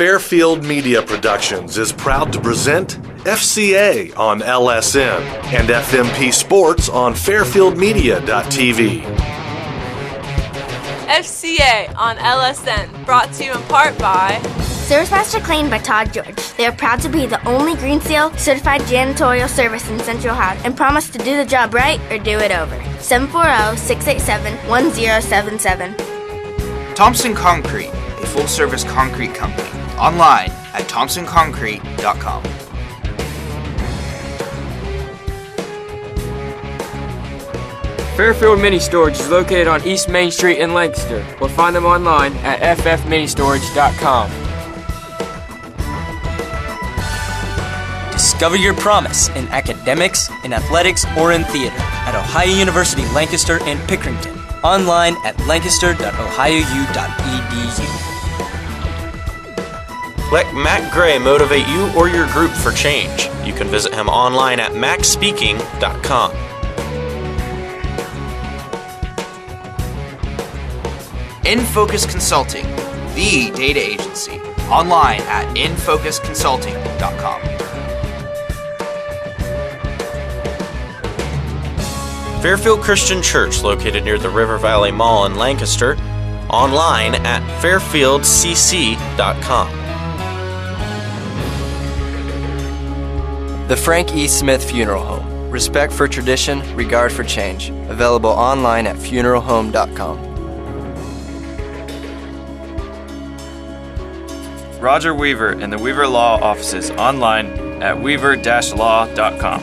Fairfield Media Productions is proud to present FCA on LSN and FMP Sports on fairfieldmedia.tv. FCA on LSN, brought to you in part by Service Master claimed by Todd George. They are proud to be the only Green Seal certified janitorial service in Central Ohio and promise to do the job right or do it over. 740-687-1077. Thompson Concrete, a full-service concrete company. Online at thompsonconcrete.com. Fairfield Mini Storage is located on East Main Street in Lancaster, or find them online at ffministorage.com. Discover your promise in academics, in athletics, or in theater at Ohio University Lancaster and Pickerington. Online at lancaster.ohiou.edu. Let Matt Gray motivate you or your group for change. You can visit him online at maxspeaking.com. InFocus Consulting, the data agency. Online at infocusconsulting.com. Fairfield Christian Church, located near the River Valley Mall in Lancaster. Online at fairfieldcc.com. The Frank E. Smith Funeral Home. Respect for tradition, regard for change. Available online at funeralhome.com. Roger Weaver and the Weaver Law Offices. Online at weaver-law.com.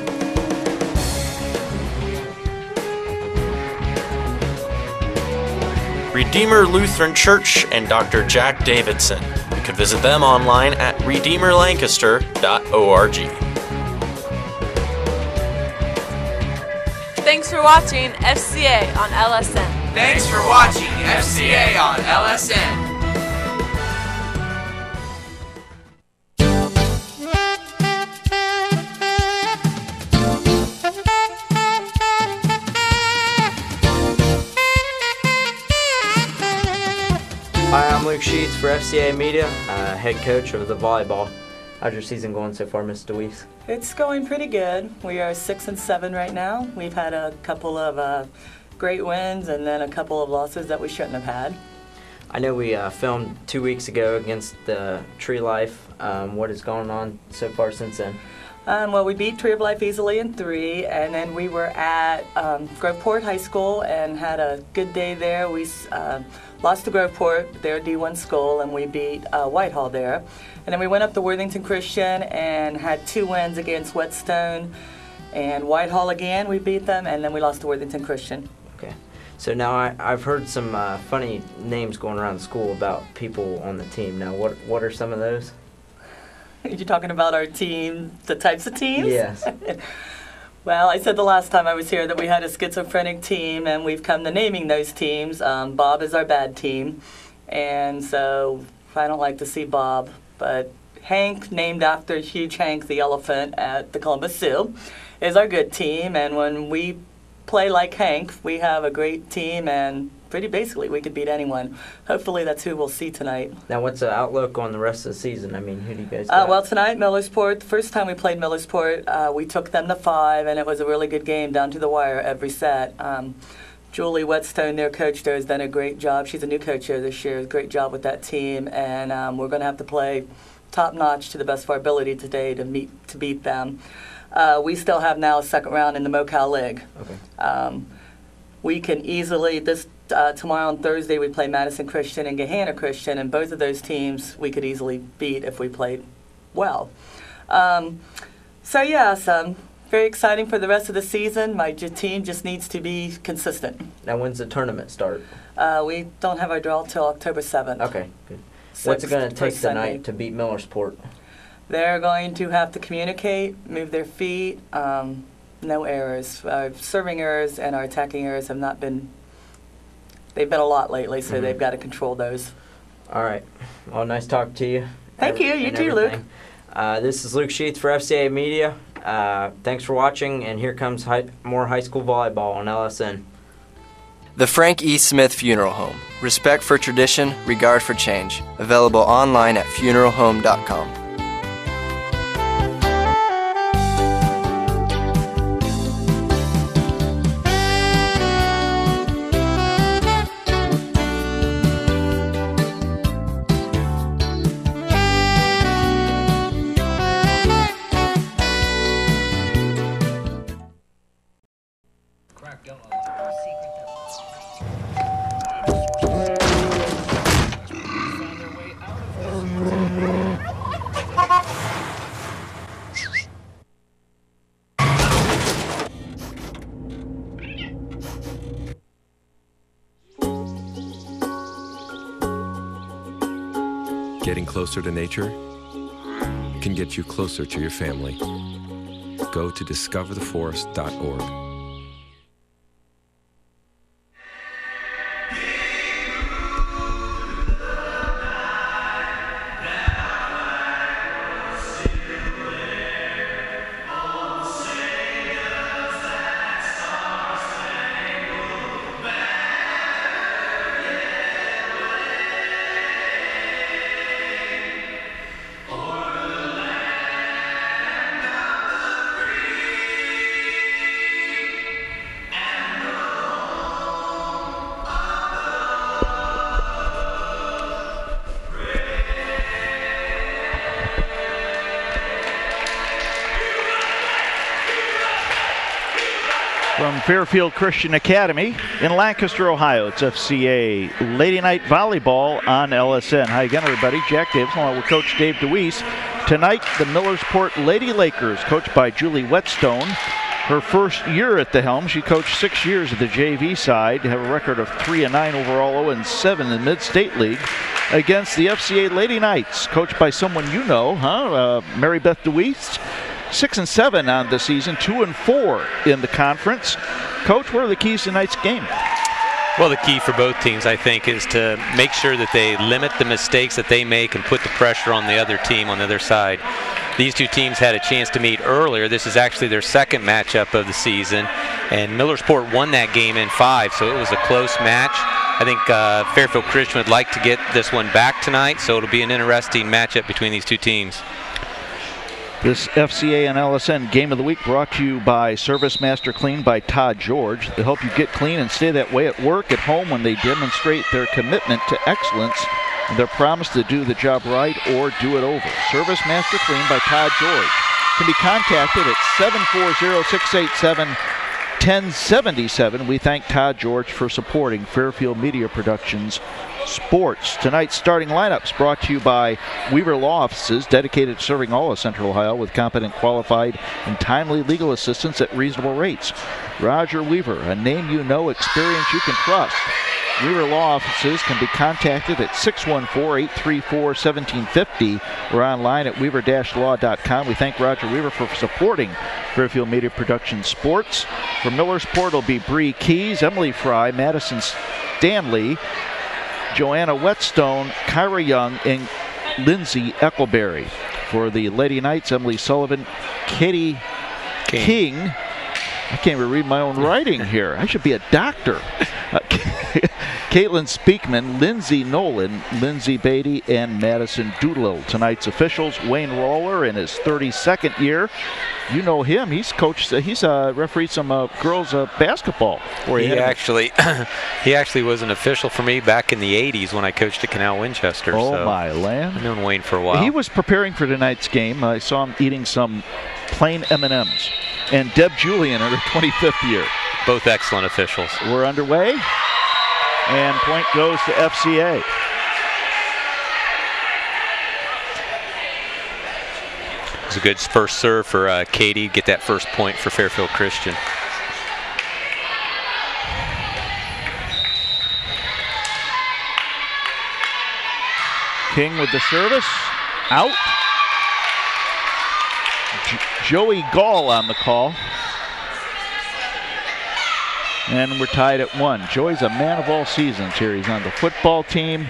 Redeemer Lutheran Church and Dr. Jack Davidson. You can visit them online at redeemerlancaster.org. Thanks for watching FCA on LSN. Thanks for watching FCA on LSN. Hi, I'm Luke Sheets for FCA Media, head coach of the volleyball. How's your season going so far, Ms. DeWeese? It's going pretty good. We are 6-7 right now. We've had a couple of great wins and then a couple of losses that we shouldn't have had. I know we filmed 2 weeks ago against the Tree Life. What is going on so far since then? Well, we beat Tree of Life easily in 3, and then we were at Groveport High School and had a good day there. We lost to Groveport, their D1 school, and we beat Whitehall there. And then we went up to Worthington Christian and had 2 wins against Whetstone and Whitehall again. We beat them, and then we lost to Worthington Christian. Okay. So now I've heard some funny names going around the school about people on the team. Now, what are some of those? You're talking about our team, the types of teams? Yes. Well, I said the last time I was here that we had a schizophrenic team, and we've come to naming those teams. Bob is our bad team, and so I don't like to see Bob. But Hank, named after Huge Hank the elephant at the Columbus Zoo, is our good team, and when we play like Hank, we have a great team, and pretty basically we could beat anyone. Hopefully that's who we'll see tonight. Now, what's the outlook on the rest of the season? I mean, who do you guys got? Well, tonight, Millersport, the first time we played Millersport, we took them to 5, and it was a really good game down to the wire every set. Julie Whetstone, their coach there, has done a great job. She's a new coach here this year. Great job with that team, and we're going to have to play top-notch to the best of our ability today to beat them. We still have now a second round in the MoCal League. Okay. We can easily, tomorrow on Thursday, we play Madison Christian and Gahanna Christian, and both of those teams we could easily beat if we played well. So yes, very exciting for the rest of the season. My team just needs to be consistent. Now, when's the tournament start? We don't have our draw till October 7th. Okay, good. What's it going to take tonight to beat Millersport? They're going to have to communicate, move their feet, no errors. Serving errors and our attacking errors have not been, they've been a lot lately, so they've got to control those. All right. Well, nice talking to you. Thank you. You too, Luke. This is Luke Sheets for FCA Media. Thanks for watching, and here comes more high school volleyball on LSN. The Frank E. Smith Funeral Home. Respect for tradition, regard for change. Available online at funeralhome.com. Getting closer to nature can get you closer to your family. Go to discovertheforest.org. From Fairfield Christian Academy in Lancaster, Ohio, it's FCA Lady Night Volleyball on LSN. Hi again, everybody. Jack Davis along with Coach Dave DeWeese. Tonight, the Millersport Lady Lakers, coached by Julie Whetstone. Her first year at the helm, she coached 6 years at the JV side, have a record of 3-9 overall, 0-7 in the Mid-State League, against the FCA Lady Knights, coached by someone you know, Mary Beth DeWeese. 6-7 on the season, 2-4 in the conference. Coach, what are the keys to tonight's game? Well, the key for both teams, I think, is to make sure that they limit the mistakes that they make and put the pressure on the other team on the other side. These two teams had a chance to meet earlier. This is actually their second matchup of the season, and Millersport won that game in 5, so it was a close match. I think Fairfield Christian would like to get this one back tonight, so it'll be an interesting matchup between these two teams. This FCA and LSN Game of the Week brought to you by Service Master Clean by Todd George. They help you get clean and stay that way at work, at home, when they demonstrate their commitment to excellence and their promise to do the job right or do it over. Service Master Clean by Todd George can be contacted at 740-687-1077. We thank Todd George for supporting Fairfield Media Productions Sports. Tonight's starting lineups brought to you by Weaver Law Offices, dedicated to serving all of Central Ohio with competent, qualified, and timely legal assistance at reasonable rates. Roger Weaver, a name you know, experience you can trust. Weaver Law Offices can be contacted at 614-834-1750 or online at weaver-law.com. We thank Roger Weaver for supporting Fairfield Media Productions Sports. For Millersport, it'll be Bree Keys, Emily Fry, Madison Stanley, Joanna Whetstone, Kyra Young, and Lindsay Eccleberry. For the Lady Knights, Emily Sullivan, Katie King. I can't even read my own writing here. I should be a doctor. Caitlin Speakman, Lindsay Nolan, Lindsay Beatty, and Madison Doolittle. Tonight's officials, Wayne Roller in his 32nd year. You know him. He's coached. He's refereed some girls basketball. He actually was an official for me back in the 80s when I coached at Canal Winchester. Oh, so my land. I've known Wayne for a while. He was preparing for tonight's game. I saw him eating some plain M&Ms. And Deb Julian in her 25th year. Both excellent officials. We're underway. And point goes to FCA. It was a good first serve for Katie. Get that first point for Fairfield Christian. King with the service. Out. Joey Gall on the call. And we're tied at 1. Joey's a man of all seasons here. He's on the football team,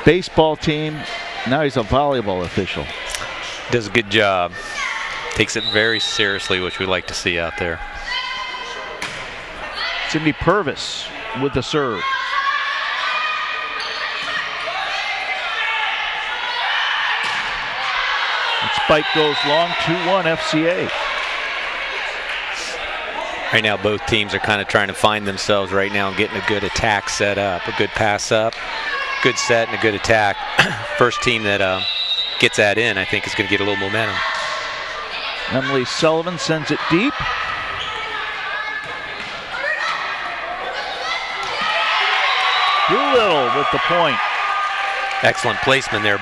baseball team. Now he's a volleyball official. Does a good job. Takes it very seriously, which we like to see out there. Cindy Purvis with the serve. And spike goes long, 2-1 FCA. Right now, both teams are kind of trying to find themselves right now and getting a good attack set up, a good pass up, good set, and a good attack. First team that gets that in, I think, is going to get a little momentum. Emily Sullivan sends it deep. Doolittle with the point. Excellent placement there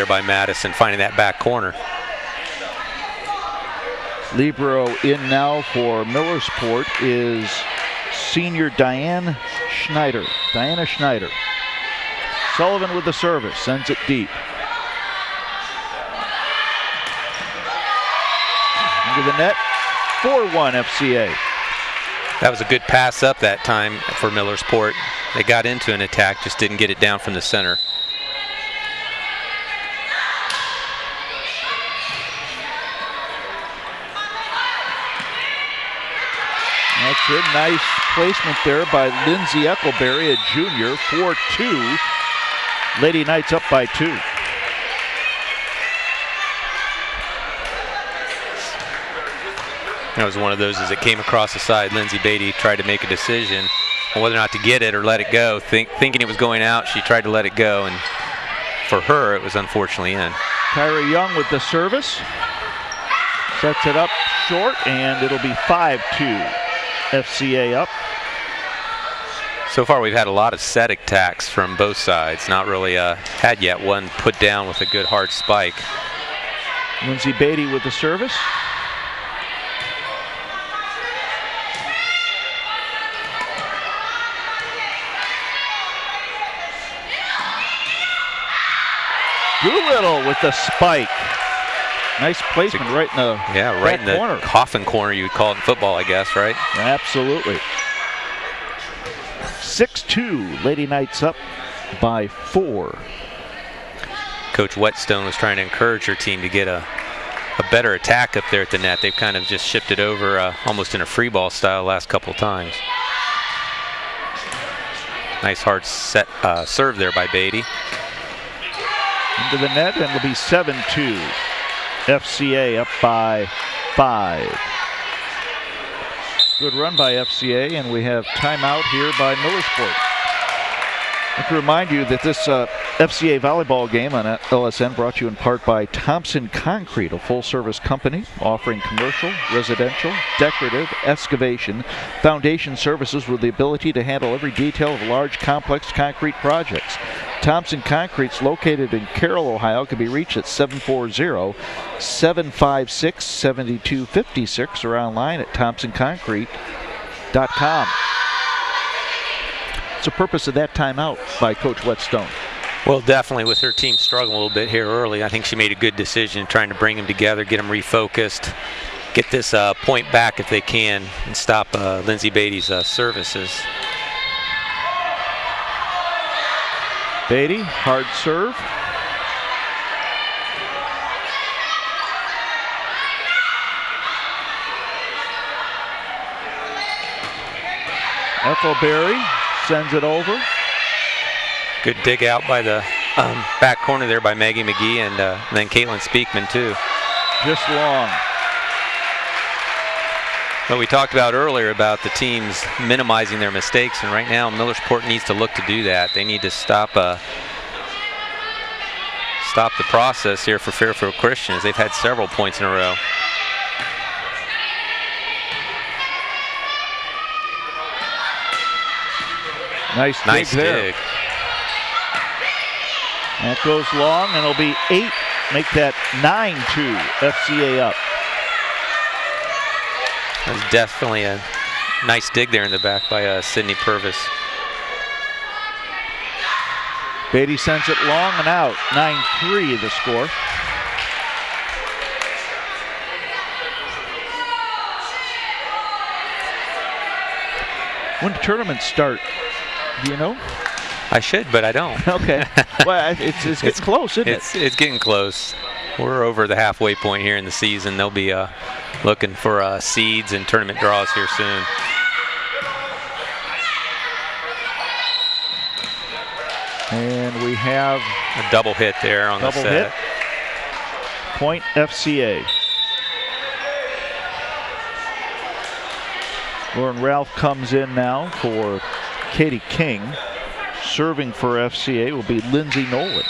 by Madison, finding that back corner. Libero in now for Millersport is senior Diana Schneider. Sullivan with the service, sends it deep. Into the net, 4-1 FCA. That was a good pass up that time for Millersport. They got into an attack, just didn't get it down from the center. That's a nice placement there by Lindsay Eckelberry, a junior, 4-2. Lady Knights up by 2. That was one of those as it came across the side. Lindsay Beatty tried to make a decision on whether or not to get it or let it go. Thinking it was going out, she tried to let it go, and for her, it was unfortunately in. Kyra Young with the service. Sets it up short, and it'll be 5-2. FCA up. So far, we've had a lot of set attacks from both sides. Not really had yet one put down with a good hard spike. Lindsay Beatty with the service. Doolittle with the spike. Nice placement right in the right in the corner. Coffin corner, you would call it in football, I guess, right? Absolutely. 6-2, Lady Knights up by 4. Coach Whetstone was trying to encourage her team to get a better attack up there at the net. They've kind of just shifted over almost in a free ball style last couple times. Nice hard set serve there by Beatty. Into the net, and it'll be 7-2. FCA up by 5. Good run by FCA, and we have timeout here by Millersport. I'd like to remind you that this FCA volleyball game on LSN brought to you in part by Thompson Concrete, a full-service company offering commercial, residential, decorative, excavation, foundation services with the ability to handle every detail of large, complex concrete projects. Thompson Concrete's located in Carroll, Ohio, can be reached at 740-756-7256 or online at thompsonconcrete.com. What's the purpose of that timeout by Coach Whetstone? Well, definitely with her team struggling a little bit here early, I think she made a good decision trying to bring them together, get them refocused, get this point back if they can, and stop Lindsay Beatty's services. Beatty, hard serve. Ethelberry sends it over. Good dig out by the back corner there by Maggie McGee and then Caitlin Speakman too. Just long. But we talked about earlier about the teams minimizing their mistakes, and right now Millersport needs to look to do that. They need to stop the process here for Fairfield Christian, as they've had several points in a row. Nice dig there. That goes long, and it'll be 8. Make that 9-2. FCA up. That was definitely a nice dig there in the back by Sydney Purvis. Beatty sends it long and out. 9-3 the score. When do tournaments start? Do you know? I should, but I don't. Okay. Well, it's getting close, isn't it? It's getting close. We're over the halfway point here in the season. They'll be looking for seeds and tournament draws here soon. we have a double hit there on the set. Double hit. Point FCA. Lauren Ralph comes in now for Katie King. Serving for FCA will be Lindsay Nolan.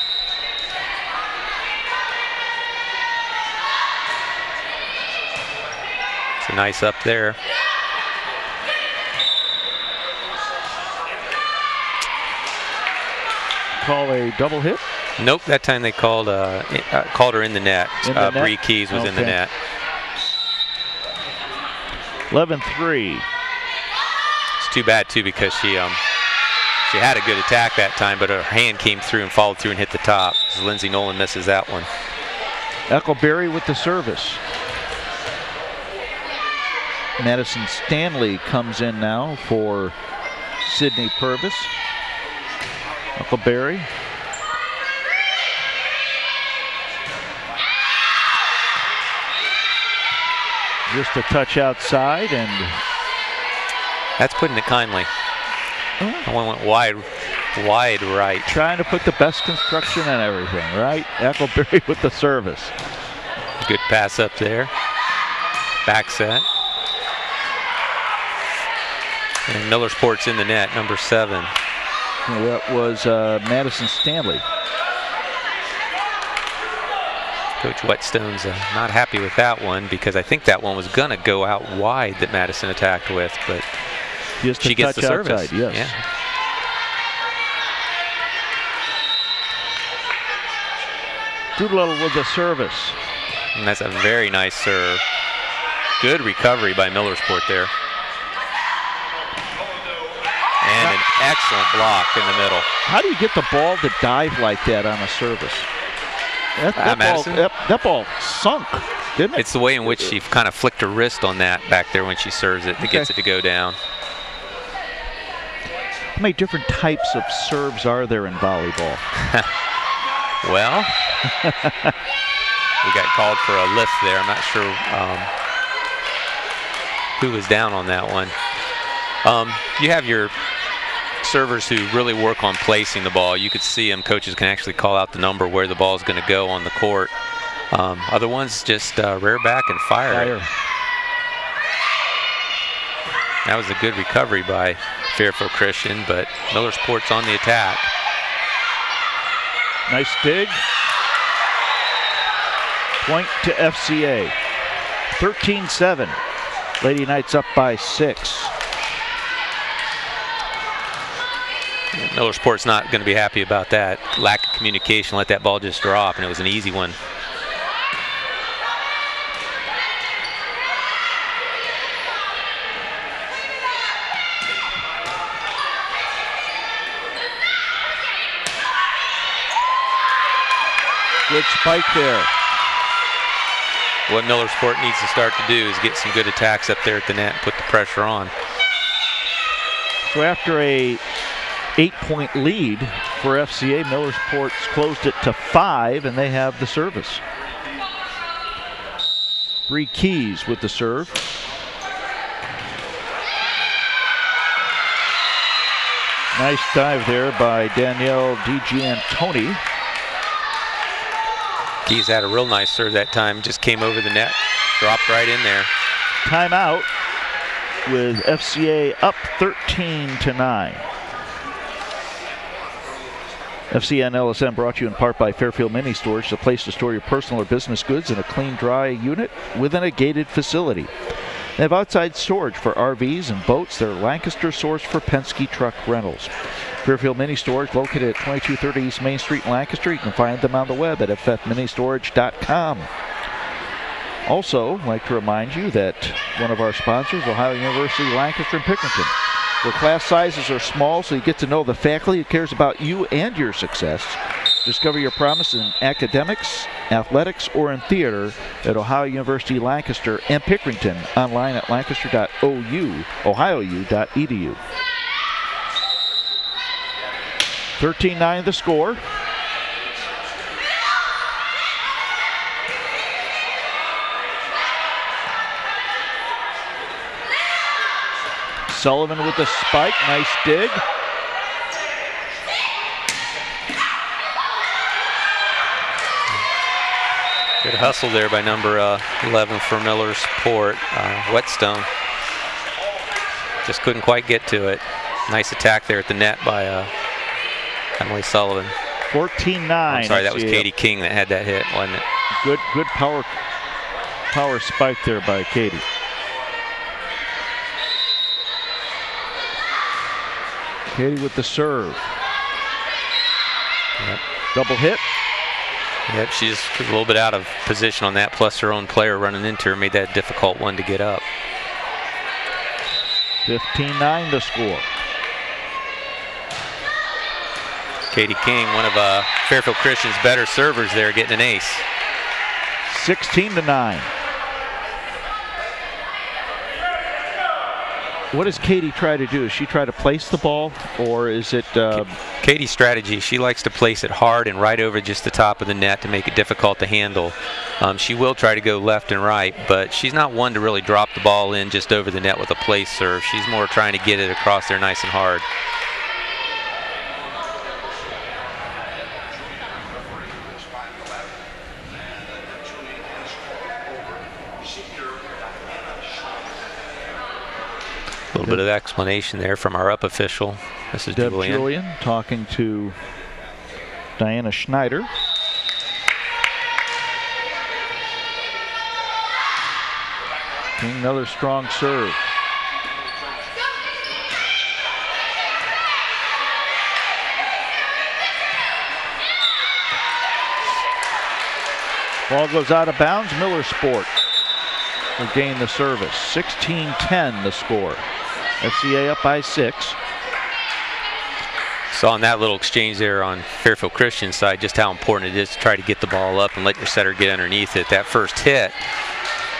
It's a nice up there. Call a double hit? Nope, that time they called her in the net. Bree Keys was in the net. 11-3. It's too bad too because she had a good attack that time, but her hand came through and followed through and hit the top. So Lindsay Nolan misses that one. Eccleberry with the service. Madison Stanley comes in now for Sydney Purvis. Eccleberry. Just a touch outside, and that's putting it kindly. That one went wide right. Trying to put the best construction and everything, right? Eccleberry with the service. Good pass up there. Back set. And Millersport's in the net, number 7. Yeah, that was Madison Stanley. Coach Whetstone's not happy with that one because I think that one was going to go out wide that Madison attacked with, but she gets the service. Outside, yes. Yeah. Doolittle with the service. And that's a very nice serve. Good recovery by Millersport there. And an excellent block in the middle. How do you get the ball to dive like that on a service? That ball sunk, didn't it? It's the way in which she kind of flicked her wrist on that back there when she serves it that gets it to go down. How many different types of serves are there in volleyball? Well, we got called for a lift there. I'm not sure who was down on that one. You have your servers who really work on placing the ball. You could see them. Coaches can actually call out the number where the ball is going to go on the court. Other ones just rear back and fire it. That was a good recovery by Fairfield Christian, but Millersport's on the attack. Nice dig. Point to FCA. 13-7. Lady Knights up by 6. Millersport's not going to be happy about that. Lack of communication, let that ball just drop, and it was an easy one. Good spike there. What Millersport needs to start to do is get some good attacks up there at the net and put the pressure on. So after a 8-point lead for FCA, Millersport's closed it to 5, and they have the service. Bree Keys with the serve. Nice dive there by Danielle DiGiantoni. Keys had a real nice serve that time, just came over the net, dropped right in there. Timeout with FCA up 13-9. FCA and LSM brought to you in part by Fairfield Mini Storage, the place to store your personal or business goods in a clean, dry unit within a gated facility. They have outside storage for RVs and boats. They're Lancaster source for Penske truck rentals. Fairfield Mini Storage, located at 2230 East Main Street in Lancaster. You can find them on the web at ffministorage.com. Also, I'd like to remind you that one of our sponsors, Ohio University Lancaster and Pickerington, where class sizes are small, so you get to know the faculty who cares about you and your success. Discover your promise in academics, athletics, or in theater at Ohio University Lancaster and Pickerington, online at lancaster.ohio.edu. 13-9 the score. Sullivan with the spike, nice dig. Good hustle there by number 11 for Millersport. Whetstone just couldn't quite get to it. Nice attack there at the net by Emily Sullivan. 14-9. I'm sorry, that was Katie King that had that hit, wasn't it? Good power spike there by Katie. Katie with the serve. Yep. Double hit. Yep, she's a little bit out of position on that, plus her own player running into her made that a difficult one to get up. 15-9 the score. Katie King, one of Fairfield Christian's better servers there, getting an ace. 16-9. What does Katie try to do? Does she try to place the ball, or is it... Katie's strategy, she likes to place it hard and right over just the top of the net to make it difficult to handle. She will try to go left and right, but she's not one to really drop the ball in just over the net with a place serve. She's more trying to get it across there nice and hard. A little bit of explanation there from our up official. This is Deb Julian. Julian talking to Diana Schneider. Another strong serve. Ball goes out of bounds. Millersport will gain the service. 16-10 the score. FCA up by 6. Saw in that little exchange there on Fairfield Christian's side just how important it is to try to get the ball up and let your setter get underneath it. That first hit,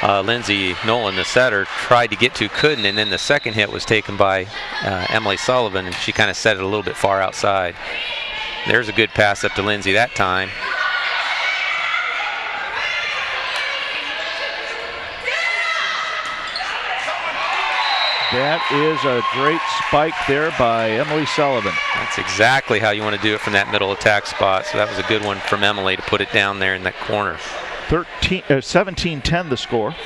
Lindsay Nolan, the setter, tried to get to, couldn't, and then the second hit was taken by Emily Sullivan, and she kind of set it a little bit far outside. There's a good pass up to Lindsay that time. That is a great spike there by Emily Sullivan. That's exactly how you want to do it from that middle attack spot. So that was a good one from Emily to put it down there in that corner. 17-10 the score.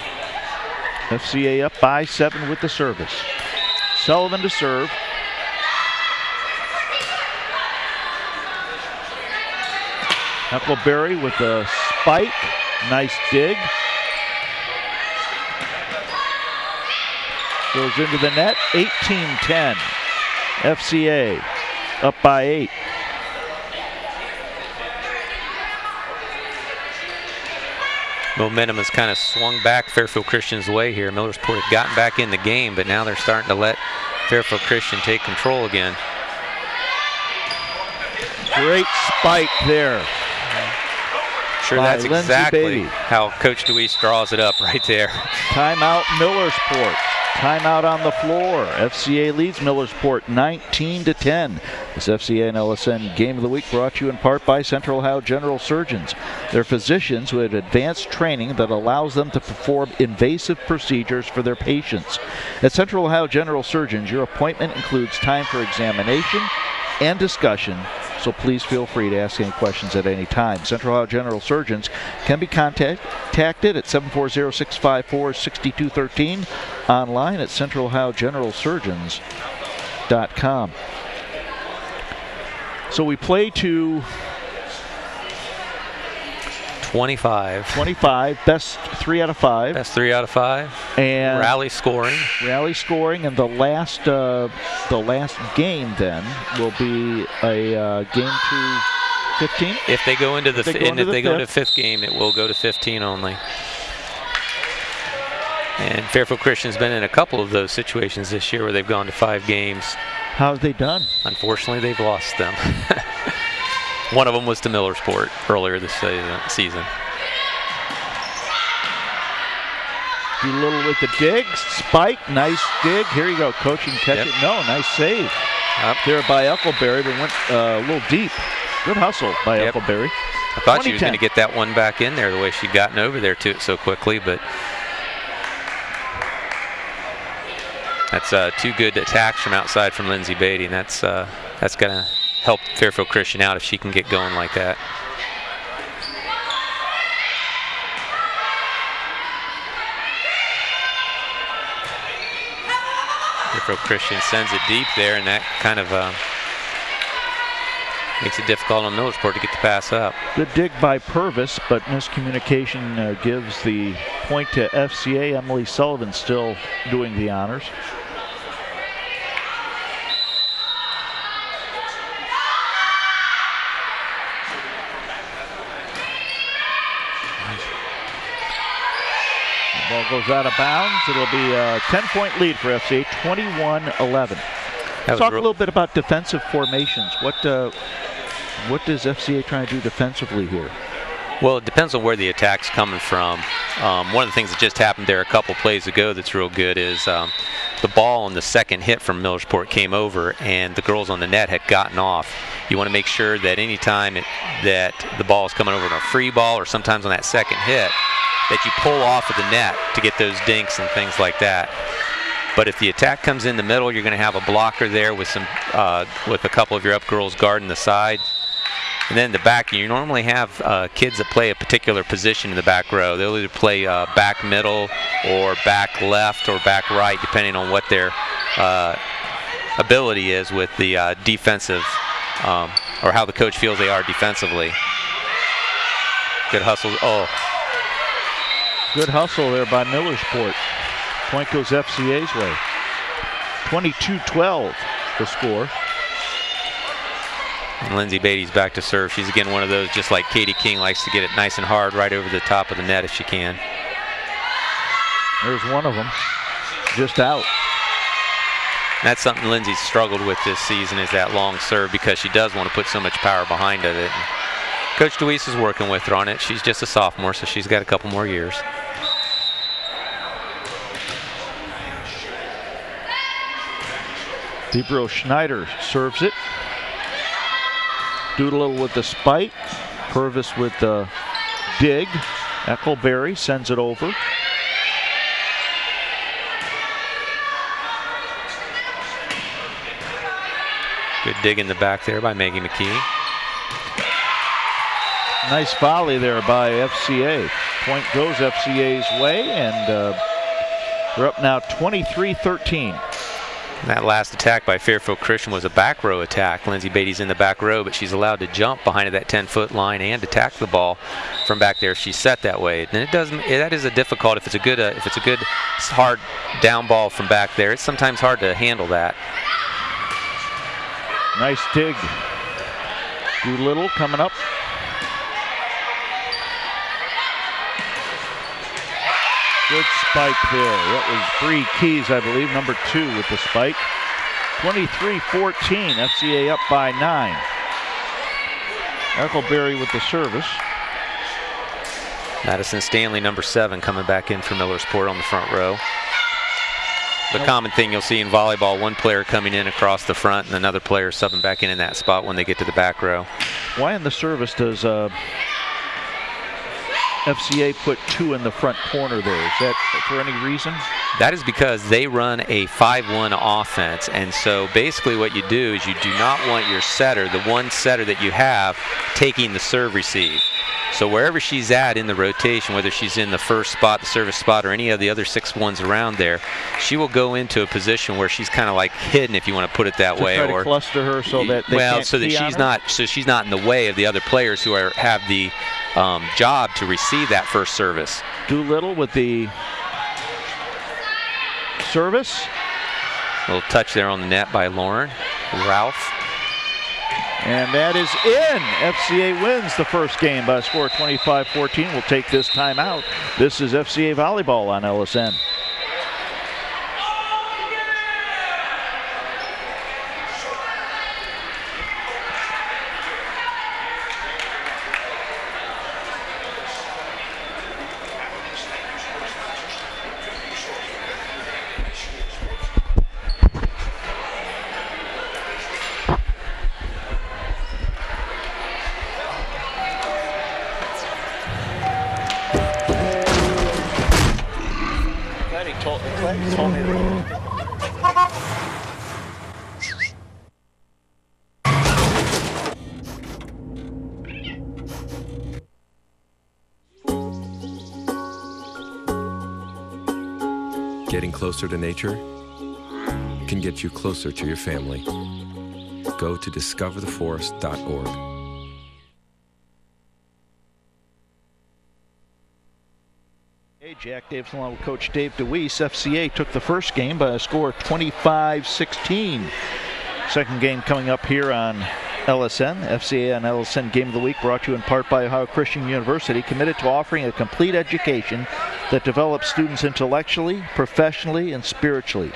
FCA up by 7 with the service. Sullivan to serve. Huckleberry with a spike. Nice dig. Goes into the net. 18-10. FCA up by 8. Momentum has kind of swung back Fairfield Christian's way here. Millersport had gotten back in the game, but now they're starting to let Fairfield Christian take control again. Great spike there. Sure, that's exactly how Coach DeWeese draws it up right there. Timeout Millersport. Timeout on the floor. FCA leads Millersport 19-10. This FCA and LSN Game of the Week brought to you in part by Central Ohio General Surgeons. They're physicians who have advanced training that allows them to perform invasive procedures for their patients. At Central Ohio General Surgeons, your appointment includes time for examination and discussion, so please feel free to ask any questions at any time. Central Ohio General Surgeons can be contacted at 740-654-6213, online at centralohiogeneralsurgeons.com. So we play to 25. Best 3 out of 5. Best 3 out of 5. And rally scoring, and the last game then will be a game to 15. If they go into the fifth game, it will go to 15 only. And Fairfield Christian's been in a couple of those situations this year where they've gone to 5 games. How have they done? Unfortunately, they've lost them. One of them was to Millersport earlier this season. Doolittle with the dig, spike, nice dig. Here you go, coach, and catch it. No, nice save. Up there by Huckleberry, but went a little deep. Good hustle by Huckleberry. I thought she was going to get that one back in there the way she'd gotten over there to it so quickly, but that's 2 good attacks from outside from Lindsay Beatty, and that's going to help Fairfield Christian out if she can get going like that. Fairfield Christian sends it deep there, and that kind of makes it difficult on Millersport to get the pass up. Good dig by Purvis, but miscommunication gives the point to FCA. Emily Sullivan still doing the honors. The ball goes out of bounds. It'll be a 10-point lead for FCA, 21-11. Let's talk a little bit about defensive formations. What does FCA try to do defensively here? Well, it depends on where the attack's coming from. One of the things that just happened there a couple plays ago that's real good is the ball on the second hit from Millersport came over, and the girls on the net had gotten off. You want to make sure that any time that the ball is coming over on a free ball, or sometimes on that second hit, that you pull off of the net to get those dinks and things like that. But if the attack comes in the middle, you're going to have a blocker there with some with a couple of your up girls guarding the side. And then in the back, you normally have kids that play a particular position in the back row. They'll either play back middle or back left or back right, depending on what their ability is with the defensive, or how the coach feels they are defensively. Good hustle. Oh. Good hustle there by Millersport. Point goes FCA's way. 22-12 the score. And Lindsay Beatty's back to serve. She's again one of those, just like Katie King, likes to get it nice and hard right over the top of the net if she can. There's one of them, just out. And that's something Lindsay's struggled with this season, is that long serve, because she does want to put so much power behind it. And Coach DeWeese is working with her on it. She's just a sophomore, so she's got a couple more years. Deebro Schneider serves it. Doolittle with the spike. Purvis with the dig. Eckelberry sends it over. Good dig in the back there by Maggie McKee. Nice volley there by FCA. Point goes FCA's way, and we're up now 23-13. That last attack by Fairfield Christian was a back row attack. Lindsay Beatty's in the back row, but she's allowed to jump behind that 10-foot line and attack the ball from back there if she's set that way. And that is a difficult, if it's a good hard down ball from back there, it's sometimes hard to handle that. Nice dig. Doolittle coming up. Good spike there. That was Bree Keys, I believe, number 2 with the spike. 23-14, FCA up by 9. Eckelberry with the service. Madison Stanley, number 7, coming back in for Millersport on the front row. The common thing you'll see in volleyball, one player coming in across the front and another player subbing back in that spot when they get to the back row. Why in the service does FCA put 2 in the front corner there? Is that for any reason? That is because they run a 5-1 offense, and so basically what you do is you do not want your setter, the one setter that you have, taking the serve receive. So wherever she's at in the rotation, whether she's in the first spot, the service spot, or any of the other 6 ones around there, she will go into a position where she's kind of like hidden, if you want to put it that way, or to cluster her so that they can't so that she's not in the way of the other players who have the job to receive that first service. Doolittle with the service. A little touch there on the net by Lauren Ralph. And that is in. FCA wins the first game by a score of 25-14. We'll take this time out. This is FCA Volleyball on LSN. Getting closer to nature can get you closer to your family. Go to discovertheforest.org. Hey, Jack Davis along with Coach Dave DeWeese. FCA took the first game by a score of 25-16. Second game coming up here on LSN. FCA on LSN Game of the Week brought to you in part by Ohio Christian University, committed to offering a complete education that develops students intellectually, professionally, and spiritually.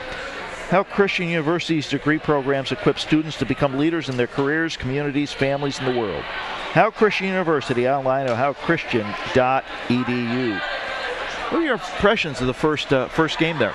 Ohio Christian University's degree programs equip students to become leaders in their careers, communities, families, and the world. Ohio Christian University, online at ohiochristian.edu. What are your impressions of the first game there?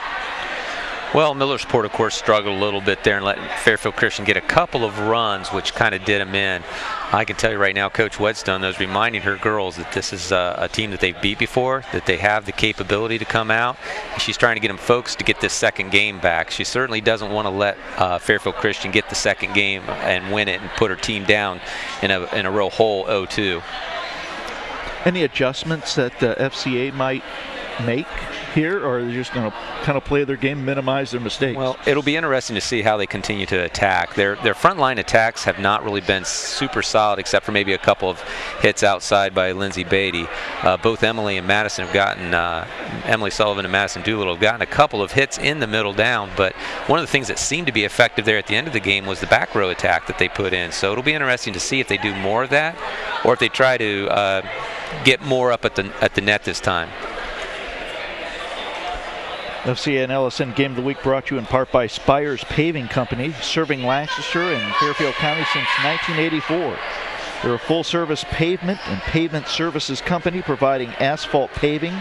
Well, Millersport, of course, struggled a little bit there and let Fairfield Christian get a couple of runs, which kind of did them in. I can tell you right now, Coach Whetstone is reminding her girls that this is a team that they've beat before, that they have the capability to come out. She's trying to get them focused to get this second game back. She certainly doesn't want to let Fairfield Christian get the second game and win it and put her team down in a real hole 0-2. Any adjustments that the FCA might make here, or are they just going to kind of play their game, minimize their mistakes? Well, it'll be interesting to see how they continue to attack. Their front line attacks have not really been super solid, except for maybe a couple of hits outside by Lindsay Beatty. Both Emily and Madison have gotten, Emily Sullivan and Madison Doolittle have gotten a couple of hits in the middle down, but one of the things that seemed to be effective there at the end of the game was the back row attack that they put in. So it'll be interesting to see if they do more of that, or if they try to get more up at the net this time. FCA and LSN Game of the Week brought to you in part by Spires Paving Company, serving Lancaster and Fairfield County since 1984. They're a full-service pavement and pavement services company providing asphalt paving,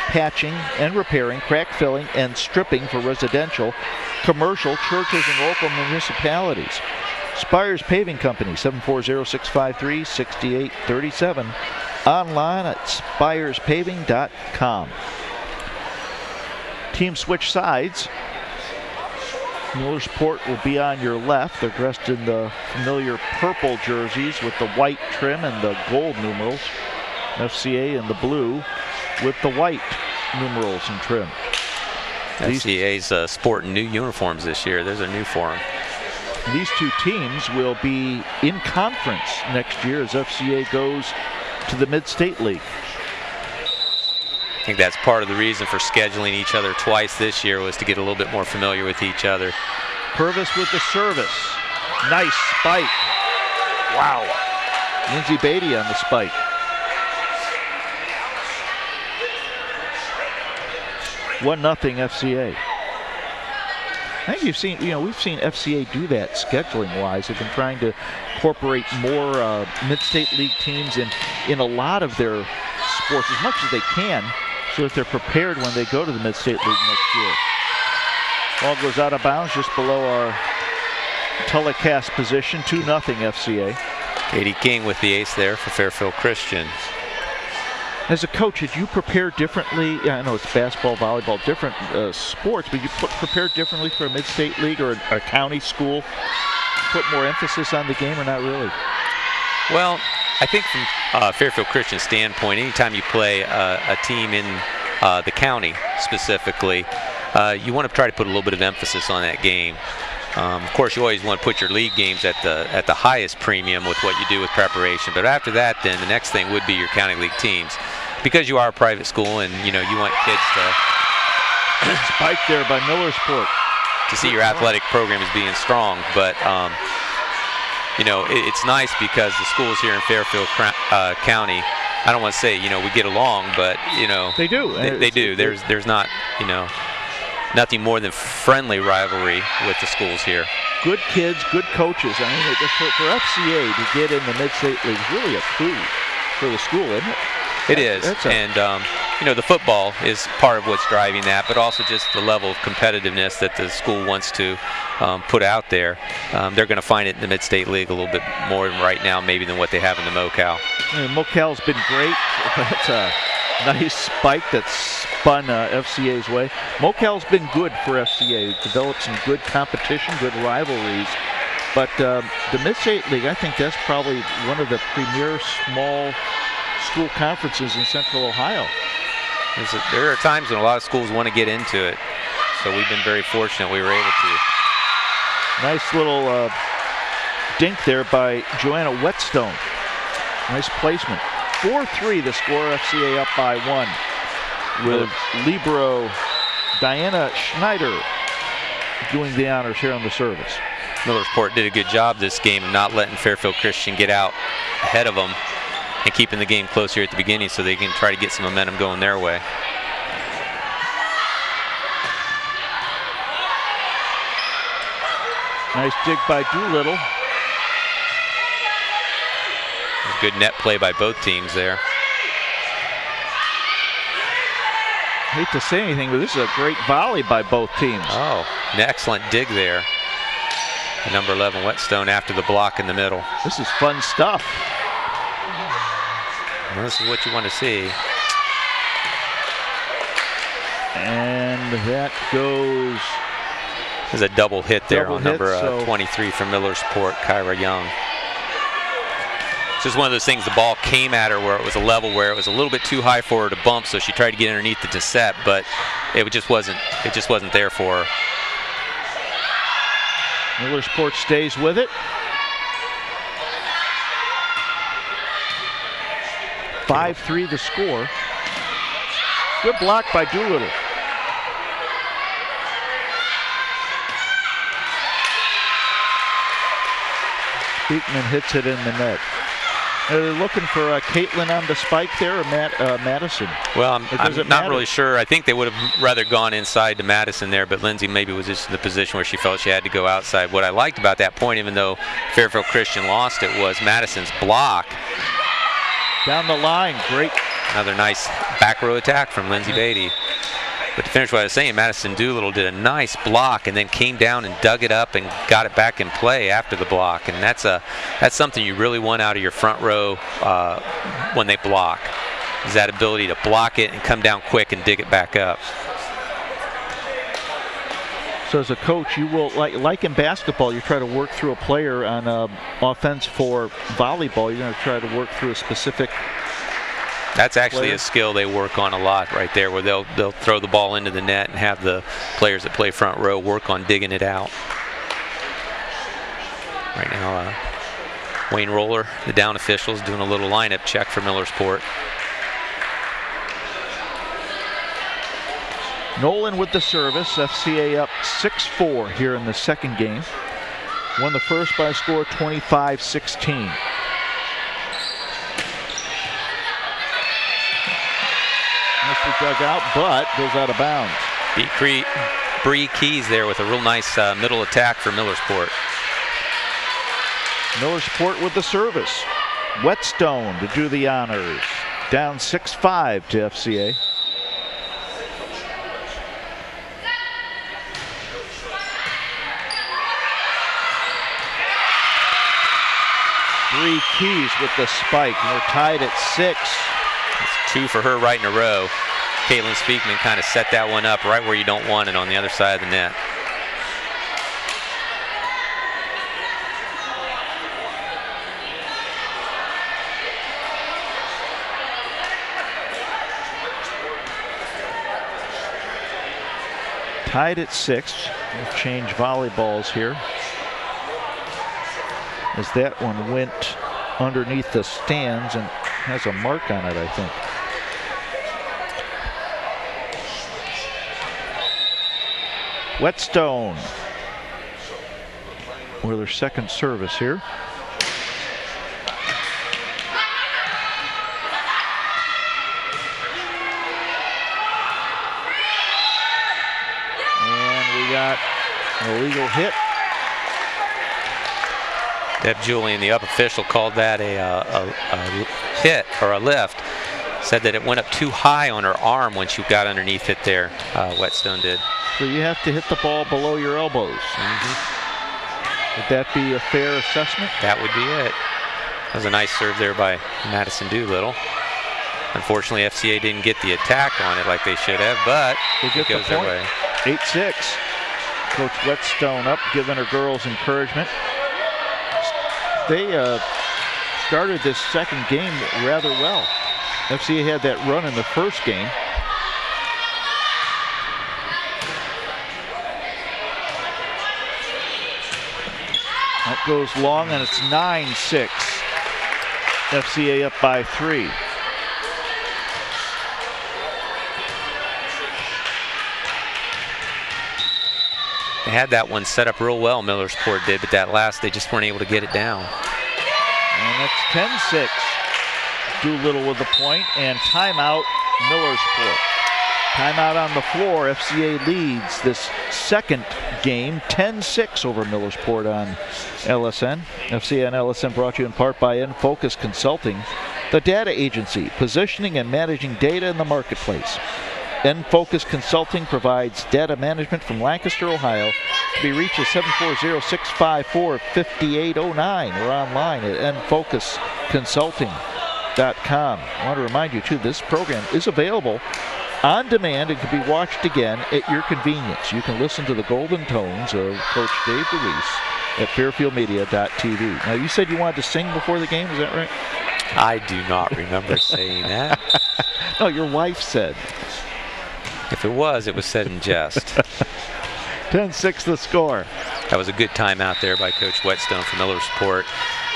patching, and repairing, crack filling, and stripping for residential, commercial, churches, and local municipalities. Spires Paving Company, 740-653-6837. Online at spirespaving.com. Team switch sides. Millersport will be on your left. They're dressed in the familiar purple jerseys with the white trim and the gold numerals. FCA in the blue with the white numerals and trim. FCA's sporting new uniforms this year. Those are new for them. These two teams will be in conference next year as FCA goes to the Mid-State League. I think that's part of the reason for scheduling each other twice this year, was to get a little bit more familiar with each other. Purvis with the service. Nice spike. Wow. Lindsay Beatty on the spike. One nothing FCA. I think we've seen FCA do that scheduling-wise. They've been trying to incorporate more Mid-State League teams in a lot of their sports as much as they can, so that they're prepared when they go to the Mid-State League next year. Ball goes out of bounds just below our telecast position. 2-0 FCA. Katie King with the ace there for Fairfield Christian. As a coach, did you prepare differently? Yeah, I know it's basketball, volleyball, different sports, but you prepare differently for a Mid-State League or a county school? Put more emphasis on the game or not really? Well, I think from Fairfield Christian's standpoint, anytime you play a team in the county specifically, you want to try to put a little bit of emphasis on that game. Of course, you always want to put your league games at the highest premium with what you do with preparation. But after that, then the next thing would be your county league teams, because you are a private school and you want kids to spike there by Millersport to see your athletic program as being strong. But it's nice because the schools here in Fairfield County, I don't want to say, we get along, but, they do. They do. There's not, nothing more than friendly rivalry with the schools here. Good kids, good coaches. I mean, for FCA to get in the Mid-State League is really a coup for the school, isn't it? It is, and the football is part of what's driving that, but also just the level of competitiveness that the school wants to put out there. They're going to find it in the Mid-State League a little bit more right now maybe than what they have in the MoCal. MoCal's been great. That's a nice spike that spun FCA's way. MoCal's been good for FCA. Developed some good competition, good rivalries. But the Mid-State League, I think that's probably one of the premier small school conferences in Central Ohio. There are times when a lot of schools want to get into it, so we've been very fortunate we were able to. Nice little dink there by Joanna Whetstone. Nice placement. 4-3 the score. FCA up by 1 with libero Diana Schneider doing the honors here on the service. Millersport did a good job this game of not letting Fairfield Christian get out ahead of them and keeping the game close here at the beginning so they can try to get some momentum going their way. Nice dig by Doolittle. Good net play by both teams there. Hate to say anything, but this is a great volley by both teams. Oh, an excellent dig there. Number 11 Whetstone after the block in the middle. This is fun stuff. Well, this is what you want to see. And that goes. There's a double hit there on number 23 from Millersport, Kyra Young. It's just one of those things, the ball came at her where it was a level where it was a little bit too high for her to bump, so she tried to get underneath it to set, but it just wasn't there for her. Millersport stays with it. 5-3 the score. Good block by Doolittle. Beekman hits it in the net. They're looking for Caitlin on the spike there, or Madison. Well, I'm not really sure. I think they would have rather gone inside to Madison there, but Lindsay maybe was just in the position where she felt she had to go outside. What I liked about that point, even though Fairfield Christian lost it, was Madison's block. Down the line, great. Another nice back row attack from Lindsay Beatty. But to finish what I was saying, Madison Doolittle did a nice block and then came down and dug it up and got it back in play after the block. And that's something you really want out of your front row when they block, is that ability to block it and come down quick and dig it back up. So as a coach, you will, like in basketball, you try to work through a player on offense. For volleyball, you're going to try to work through a specific. That's actually a skill they work on a lot right there, where they'll throw the ball into the net and have the players that play front row work on digging it out. Right now, Wayne Roller, the down official, is doing a little lineup check for Millersport. Nolan with the service. FCA up 6-4 here in the second game. Won the first by a score of 25-16. Nicely dug out, but goes out of bounds. Beat Bree Keys there with a real nice middle attack for Millersport. Millersport with the service. Whetstone to do the honors. Down 6-5 to FCA. Bree Keys with the spike, and we're tied at 6. It's 2 for her right in a row. Caitlin Speakman kind of set that one up right where you don't want it, on the other side of the net. Tied at 6. We'll change volleyballs here, as that one went underneath the stands and has a mark on it, I think. Whetstone with their second service here. And we got an illegal hit. Deb Julian, the up official, called that a hit or a lift. Said that it went up too high on her arm when she got underneath it there, Whetstone did. So you have to hit the ball below your elbows. Would that be a fair assessment? That would be it. That was a nice serve there by Madison Doolittle. Unfortunately, FCA didn't get the attack on it like they should have, but it goes their way. 8-6. Coach Whetstone up, giving her girls encouragement. They started this second game rather well. FCA had that run in the first game. That goes long, and it's 9-6. FCA up by 3. They had that one set up real well, Millersport did, but that last, they just weren't able to get it down. And it's 10-6. Doolittle with the point, and timeout, Millersport. Timeout on the floor. FCA leads this second game, 10-6 over Millersport on LSN. FCA and LSN brought to you in part by Enfocus Consulting, the data agency, positioning and managing data in the marketplace. Enfocus Consulting provides data management from Lancaster, Ohio. To be reached at 740-654-5809 or online at enfocusconsulting.com. I want to remind you, too, this program is available on demand and can be watched again at your convenience. You can listen to the golden tones of Coach Dave DeWeese at fairfieldmedia.tv. Now, you said you wanted to sing before the game, is that right? I do not remember saying that. No, your wife said. If it was said in jest. 10-6 the score. That was a good timeout there by Coach Whetstone for Millersport.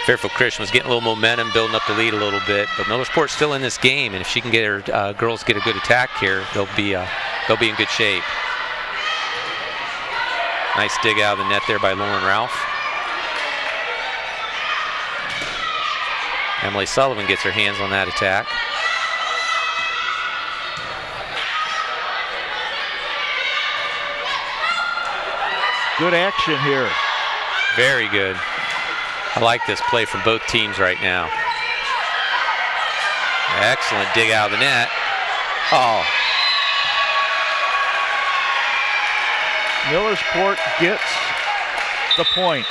Fairfield Christian was getting a little momentum, building up the lead a little bit, but Millersport's still in this game, and if she can get her girls get a good attack here, they'll be in good shape. Nice dig out of the net there by Lauren Ralph. Emily Sullivan gets her hands on that attack. Good action here. Very good. I like this play from both teams right now. Excellent dig out of the net. Oh. Millersport gets the point.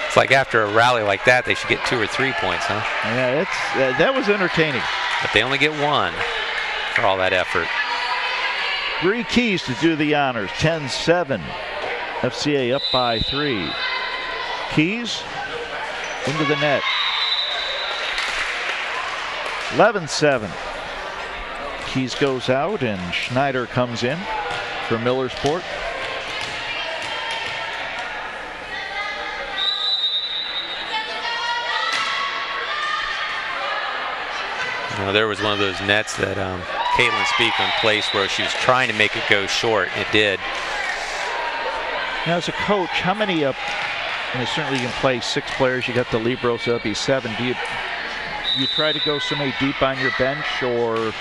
It's like after a rally like that, they should get 2 or 3 points, huh? Yeah, that was entertaining. But they only get 1 for all that effort. Bree Keys to do the honors. 10-7. FCA up by 3. Keys into the net. 11-7. Keys goes out and Schneider comes in for Millersport. You know, there was one of those nets that Caitlin Speakman placed where she was trying to make it go short. It did. Now, as a coach, how many certainly you can play 6 players. You got the libero, so that'd be 7. Do you try to go somebody deep on your bench, or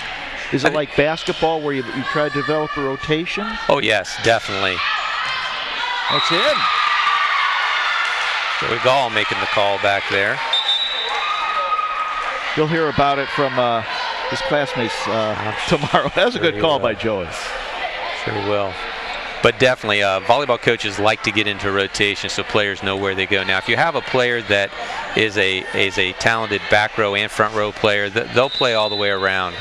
is it like basketball where you try to develop a rotation? Oh, yes, definitely. That's in. Joey Gall making the call back there. You'll hear about it from his classmates tomorrow. That was a good call by Joey. Sure will. But definitely, volleyball coaches like to get into rotation so players know where they go. Now, if you have a player that is a talented back row and front row player, they'll play all the way around.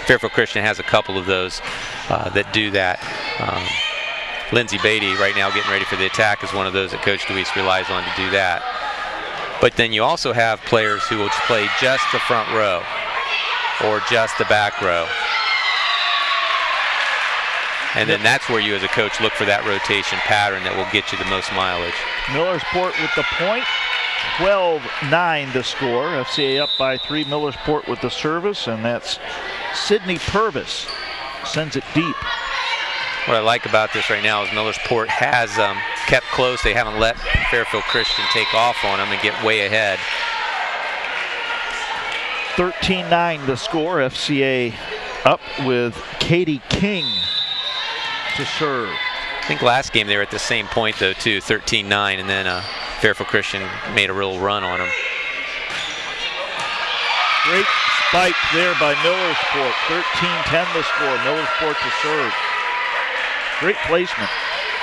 Fairfield Christian has a couple of those that do that. Lindsay Beatty right now getting ready for the attack is one of those that Coach DeWeese relies on to do that. But then you also have players who will play just the front row or just the back row. And then that's where you as a coach look for that rotation pattern that will get you the most mileage. Millersport with the point. 12-9 the score. FCA up by 3. Millersport with the service, and that's Sydney Purvis. Sends it deep. What I like about this right now is Millersport has kept close. They haven't let Fairfield Christian take off on them and get way ahead. 13-9 the score. FCA up with Katie King to serve. I think last game they were at the same point though too, 13-9, and then Fairfield Christian made a real run on them. Great spike there by Millersport. 13-10 the score. Millersport to serve. Great placement.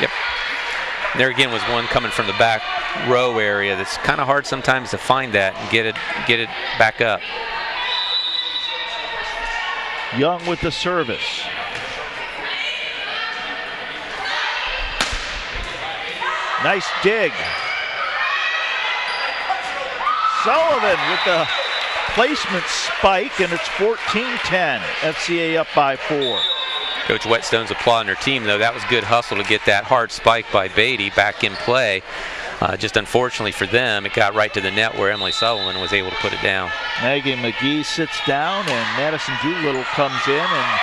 Yep. And there again was one coming from the back row area that's kind of hard sometimes to find that and get it back up. Young with the service. Nice dig. Sullivan with the placement spike, and it's 14-10. FCA up by 4. Coach Whetstone's applauding her team, though. That was good hustle to get that hard spike by Beatty back in play. Just unfortunately for them, it got right to the net where Emily Sullivan was able to put it down. Maggie McGee sits down, and Madison Doolittle comes in, and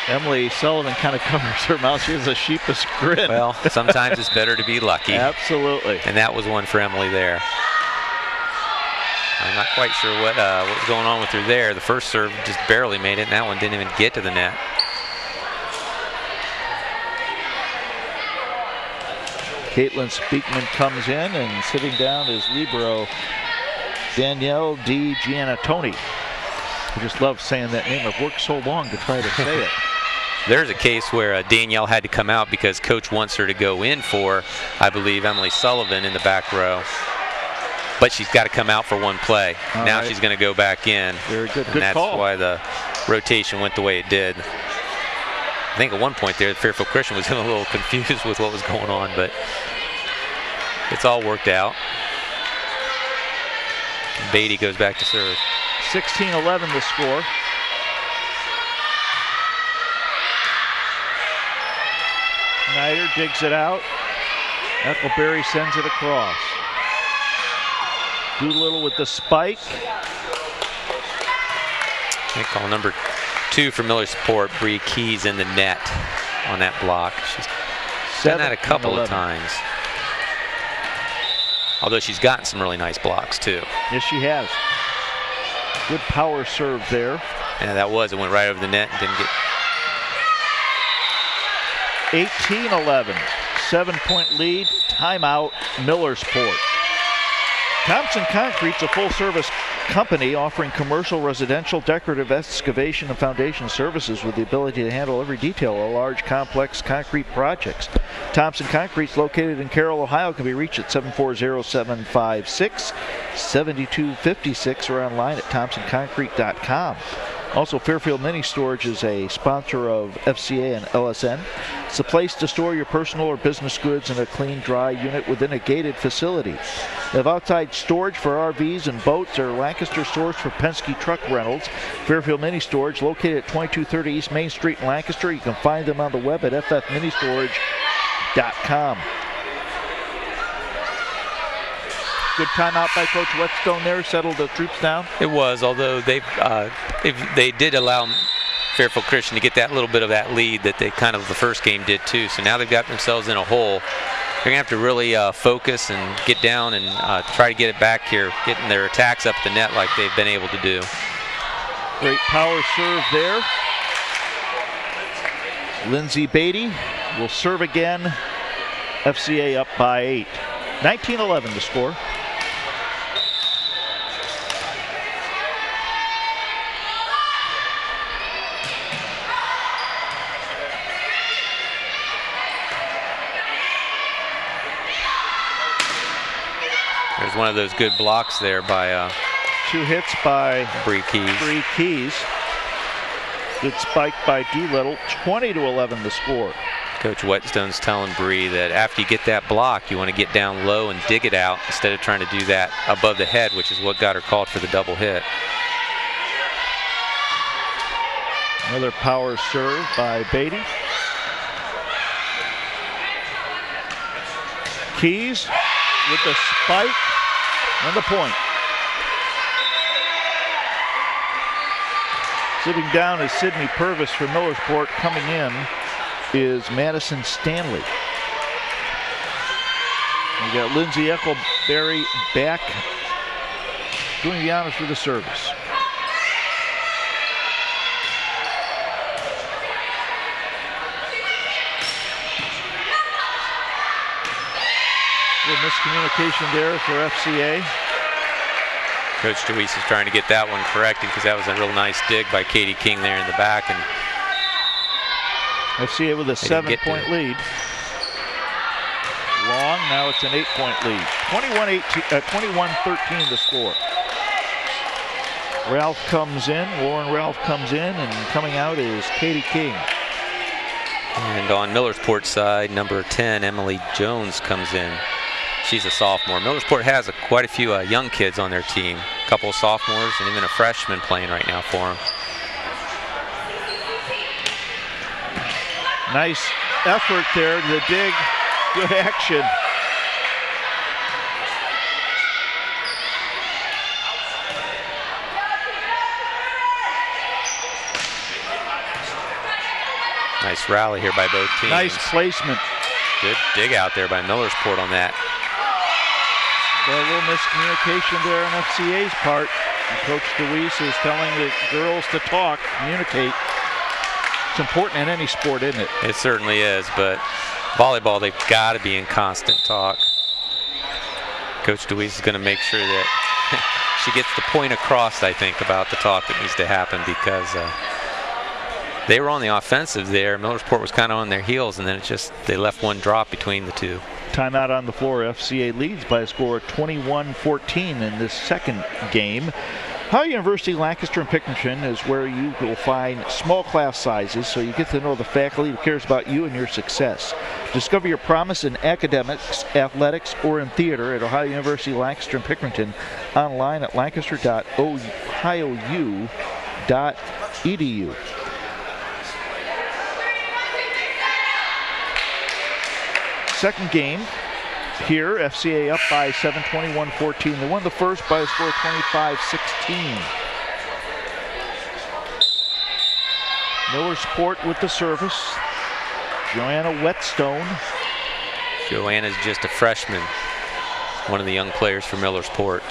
Emily Sullivan kind of covers her mouth. She has a sheepish grin. Well, sometimes it's better to be lucky. Absolutely. And that was one for Emily there. I'm not quite sure what was going on with her there. The first serve just barely made it, and that one didn't even get to the net. Caitlin Speakman comes in, and sitting down is libero Danielle Di Giannatoni. I just love saying that name. I've worked so long to try to say it. There's a case where Danielle had to come out because coach wants her to go in for, I believe, Emily Sullivan in the back row. But she's got to come out for one play. Now she's going to go back in. Very good. And Good that's call. why the rotation went the way it did. I think at one point there, Fairfield Christian was a little confused with what was going on, but it's all worked out. Beatty goes back to serve. 16-11 the score. Snyder digs it out. Eccleberry sends it across. Doolittle with the spike. They call number 2 for Millersport, Bree Keys, in the net on that block. She's done that a couple of times. Although she's gotten some really nice blocks too. Yes, she has. Good power serve there. Yeah, that was. It went right over the net and didn't get. 18-11. 7-point lead. Timeout, Millersport. Thompson Concrete's a full-service company offering commercial, residential, decorative, excavation, and foundation services with the ability to handle every detail of large, complex concrete projects. Thompson Concrete's located in Carroll, Ohio, can be reached at 740-756-7256 or online at thompsonconcrete.com. Also, Fairfield Mini Storage is a sponsor of FCA and LSN. It's a place to store your personal or business goods in a clean, dry unit within a gated facility. They have outside storage for RVs and boats. They're Lancaster source for Penske truck rentals. Fairfield Mini Storage, located at 2230 East Main Street in Lancaster. You can find them on the web at ffministorage.com. Good timeout by Coach Whetstone there, settled the troops down. It was, although they did allow Fairfield Christian to get that little bit of that lead that they kind of the first game did too. So now they've got themselves in a hole. They're going to have to really focus and get down and try to get it back here, getting their attacks up the net like they've been able to do. Great power serve there. Lindsay Beatty will serve again. FCA up by 8. 19-11 to score. There's one of those good blocks there by 2 hits by Bree Keys. Bree Keys. Good spike by Doolittle. 20-11 the score. Coach Whetstone's telling Bree that after you get that block, you want to get down low and dig it out instead of trying to do that above the head, which is what got her called for the double hit. Another power serve by Beatty. Keys with the spike and the point. Sitting down is Sydney Purvis for Millersport. Coming in is Madison Stanley. We got Lindsay Eccleberry back doing the honors for the service. A little miscommunication there for FCA. Coach DeWeese is trying to get that one corrected because that was a real nice dig by Katie King there in the back. And FCA with a 7-point lead. Long, now it's an 8-point lead. 21-13 the score. Ralph comes in, Lauren Ralph comes in, and coming out is Katie King. And on Millersport's side, number 10, Emily Jones comes in. She's a sophomore. Millersport has quite a few young kids on their team. A couple of sophomores and even a freshman playing right now for them. Nice effort there. The dig. Good action. Nice rally here by both teams. Nice placement. Good dig out there by Millersport on that. A little miscommunication there on FCA's part. And Coach DeWeese is telling the girls to talk, communicate. It's important in any sport, isn't it? It certainly is, but volleyball, they've got to be in constant talk. Coach DeWeese is going to make sure that she gets the point across, I think, about the talk that needs to happen, because they were on the offensive there. Millersport was kind of on their heels, and then they left one drop between the two. Timeout on the floor. FCA leads by a score of 21-14 in this second game. Ohio University Lancaster and Pickerington is where you will find small class sizes, so you get to know the faculty who cares about you and your success. Discover your promise in academics, athletics, or in theater at Ohio University Lancaster and Pickerington, online at lancaster.ohio.edu. Second game here, FCA up by 7, 21-14. They won the first by a score of 25-16. Millersport with the service. Joanna Whetstone. Joanna's just a freshman, one of the young players for Millersport.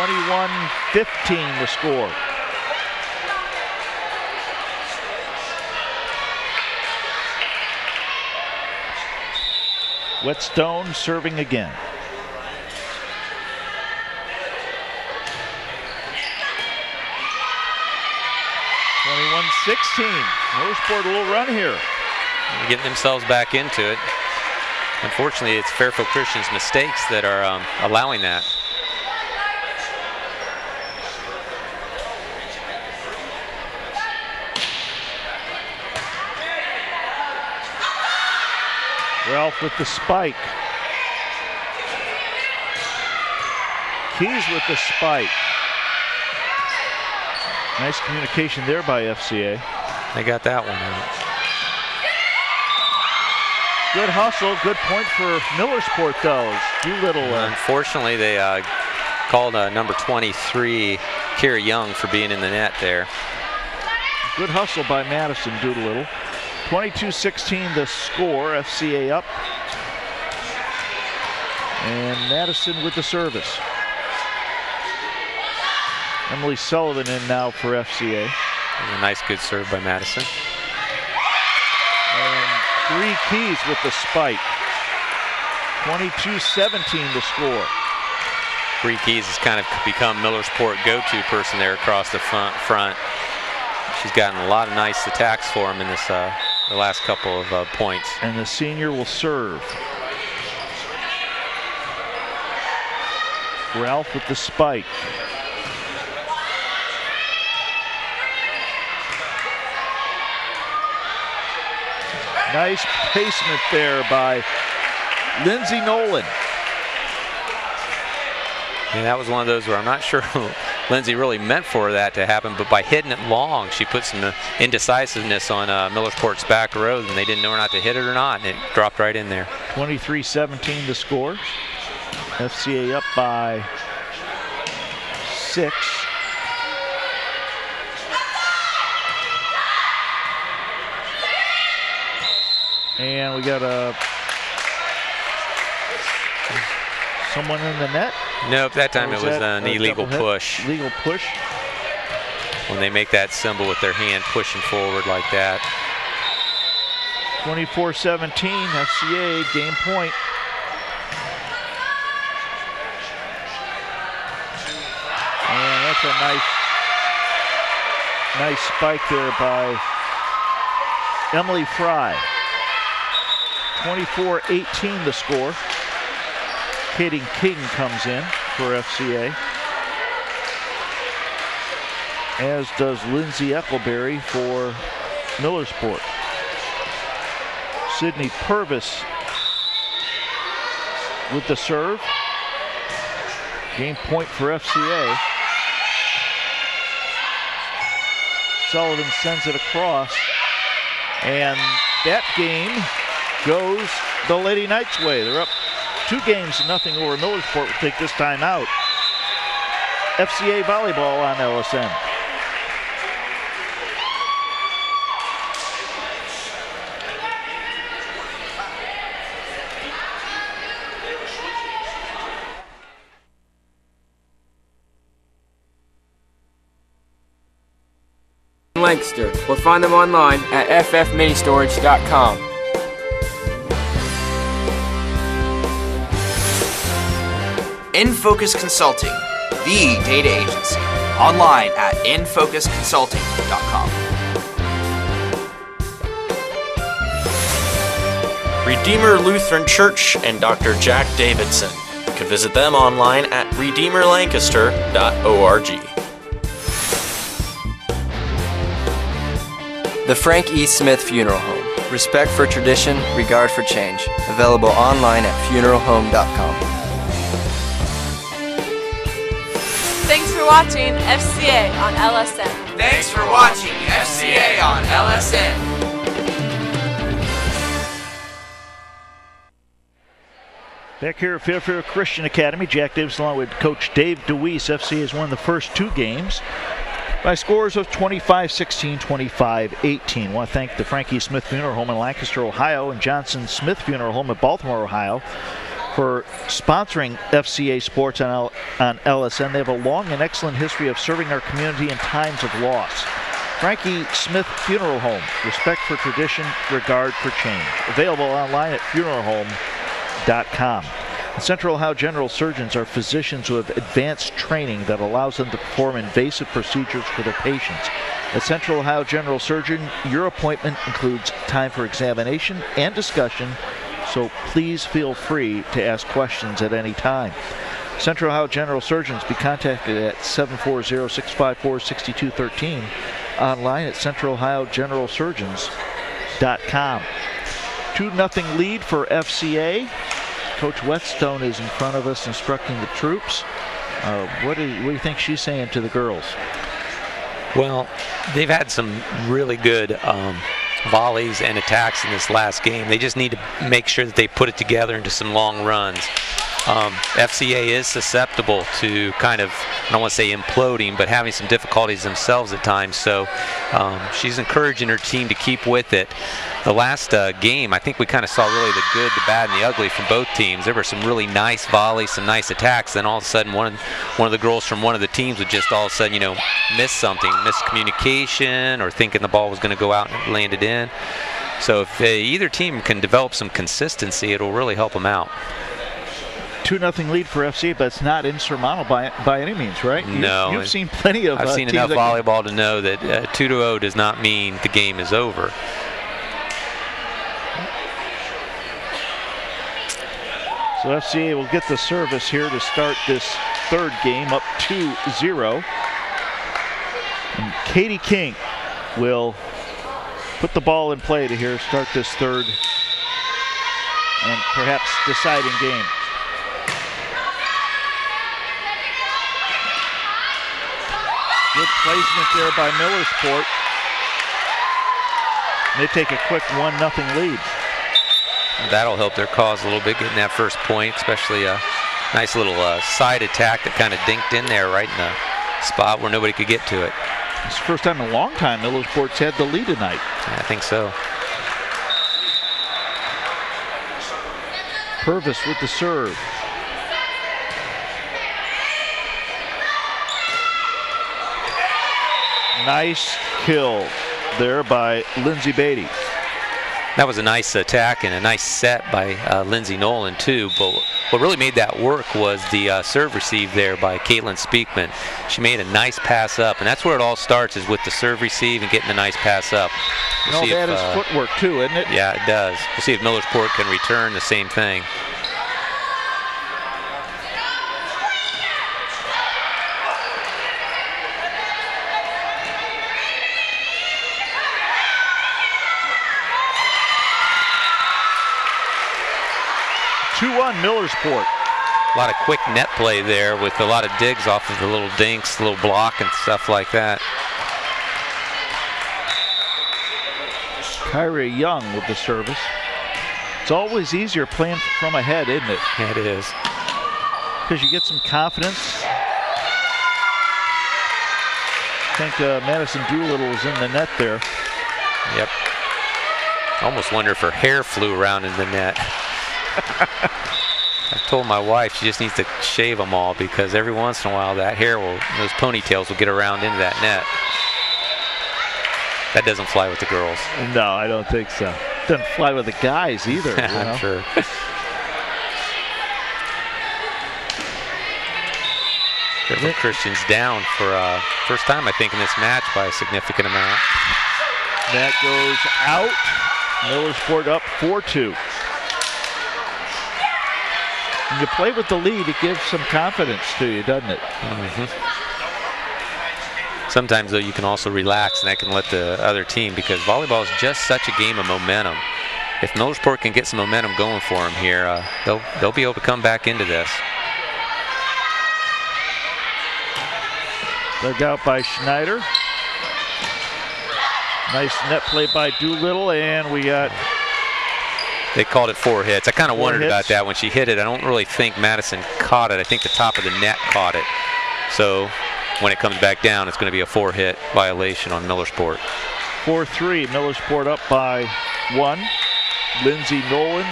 (21-15) the score. Whetstone serving again. (21-16). Millersport a little run here. Getting themselves back into it. Unfortunately, it's Fairfield Christian's mistakes that are allowing that. Ralph with the spike. Keys with the spike. Nice communication there by FCA. They got that one out. Good hustle, good point for Millersport though. Unfortunately, they called number 23, Kira Young, for being in the net there. Good hustle by Madison Doolittle. 22-16 the score, FCA up. And Madison with the service. Emily Sullivan in now for FCA. And a nice good serve by Madison. And Bree Keys with the spike. 22-17 the score. Bree Keys has kind of become Millersport go-to person there across the front. She's gotten a lot of nice attacks for him in this the last couple of points. And the senior will serve. Ralph with the spike. Nice placement there by Lindsay Nolan. Yeah, that was one of those where I'm not sure Lindsay really meant for that to happen, but by hitting it long, she put some indecisiveness on Millersport's back row, and they didn't know not to hit it or not, and it dropped right in there. 23-17 the score. FCA up by 6. And we got someone in the net. Nope, that time it was an illegal push. Illegal push. When they make that symbol with their hand pushing forward like that. 24-17, FCA, game point. And that's a nice spike there by Emily Fry. 24-18 the score. Katie King comes in for FCA, as does Lindsay Eckelberry for Millersport. Sydney Purvis with the serve. Game point for FCA. Sullivan sends it across. And that game goes the Lady Knights' way. They're up 2-0 over Millersport. Will take this time out. FCA volleyball on LSN. Lancaster, or find them online at ffministorage.com. In Focus Consulting, the data agency, online at infocusconsulting.com. Redeemer Lutheran Church and Dr. Jack Davidson. You can visit them online at redeemerlancaster.org. The Frank E. Smith Funeral Home. Respect for tradition, regard for change. Available online at funeralhome.com. Thanks for watching FCA on LSN. Thanks for watching FCA on LSN. Back here at Fairfield Christian Academy, Jack Davis along with Coach Dave DeWeese. FCA has won the first 2 games by scores of 25-16, 25-18. I want to thank the Frank E. Smith Funeral Home in Lancaster, Ohio, and Johnson Smith Funeral Home in Baltimore, Ohio, for sponsoring FCA Sports on LSN. They have a long and excellent history of serving our community in times of loss. Frank E. Smith Funeral Home. Respect for tradition, regard for change. Available online at funeralhome.com. Central Ohio General Surgeons are physicians who have advanced training that allows them to perform invasive procedures for their patients. At Central Ohio General Surgeon, your appointment includes time for examination and discussion, so please feel free to ask questions at any time. Central Ohio General Surgeons, be contacted at 740-654-6213, online at centralohiogeneralsurgeons.com. 2-0 lead for FCA. Coach Whetstone is in front of us instructing the troops. What do you think she's saying to the girls? Well, they've had some really good volleys and attacks in this last game. They just need to make sure that they put it together into some long runs. FCA is susceptible to kind of, I don't want to say imploding, but having some difficulties themselves at times. So she's encouraging her team to keep with it. The last game, I think we kind of saw really the good, the bad, and the ugly from both teams. There were some really nice volleys, some nice attacks. Then all of a sudden, one of the girls from one of the teams would just all of a sudden, miss something, miscommunication, or thinking the ball was going to go out and it landed in. So if either team can develop some consistency, it'll really help them out. 2-0 lead for FC, but it's not insurmountable by any means, right? No. You've seen plenty of I've seen enough volleyball to know that 2-0 does not mean the game is over. So FCA will get the service here to start this third game, up 2-0. And Katie King will put the ball in play to here start this third and perhaps deciding game. Good placement there by Millersport. They take a quick 1-0 lead. That'll help their cause a little bit, getting that first point, especially a nice little side attack that kind of dinked in there right in the spot where nobody could get to it. It's the first time in a long time Millersport's had the lead tonight. Yeah, I think so. Purvis with the serve. Nice kill there by Lindsay Beatty. That was a nice attack and a nice set by Lindsay Nolan too, but what really made that work was the serve receive there by Caitlin Speakman. She made a nice pass up, and that's where it all starts, is with the serve receive and getting a nice pass up. All that is footwork too, isn't it? Yeah, it does. We'll see if Millersport can return the same thing. 2-1 Millersport. A lot of quick net play there with a lot of digs off of the little dinks, little block and stuff like that. Kyrie Young with the service. It's always easier playing from ahead, isn't it? Yeah, it is. Because you get some confidence. I think Madison Doolittle is in the net there. Yep. Almost wonder if her hair flew around in the net. I told my wife she just needs to shave them all because every once in a while that hair will, those ponytails will get around into that net. That doesn't fly with the girls. No, I don't think so. Doesn't fly with the guys either. You know? I'm sure. Fairfield Christian's down for first time, I think, in this match by a significant amount. That goes out. Millersport up 4-2. When you play with the lead, it gives some confidence to you, doesn't it? Mm-hmm. Sometimes, though, you can also relax, and that can let the other team, because volleyball is just such a game of momentum. If Millersport can get some momentum going for them here, they'll be able to come back into this. Dug out by Schneider. Nice net play by Doolittle, and we got... They called it 4 hits. I kind of wondered about that when she hit it. I don't really think Madison caught it. I think the top of the net caught it. So when it comes back down, it's going to be a 4-hit violation on Millersport. 4-3, Millersport up by 1. Lindsay Nolan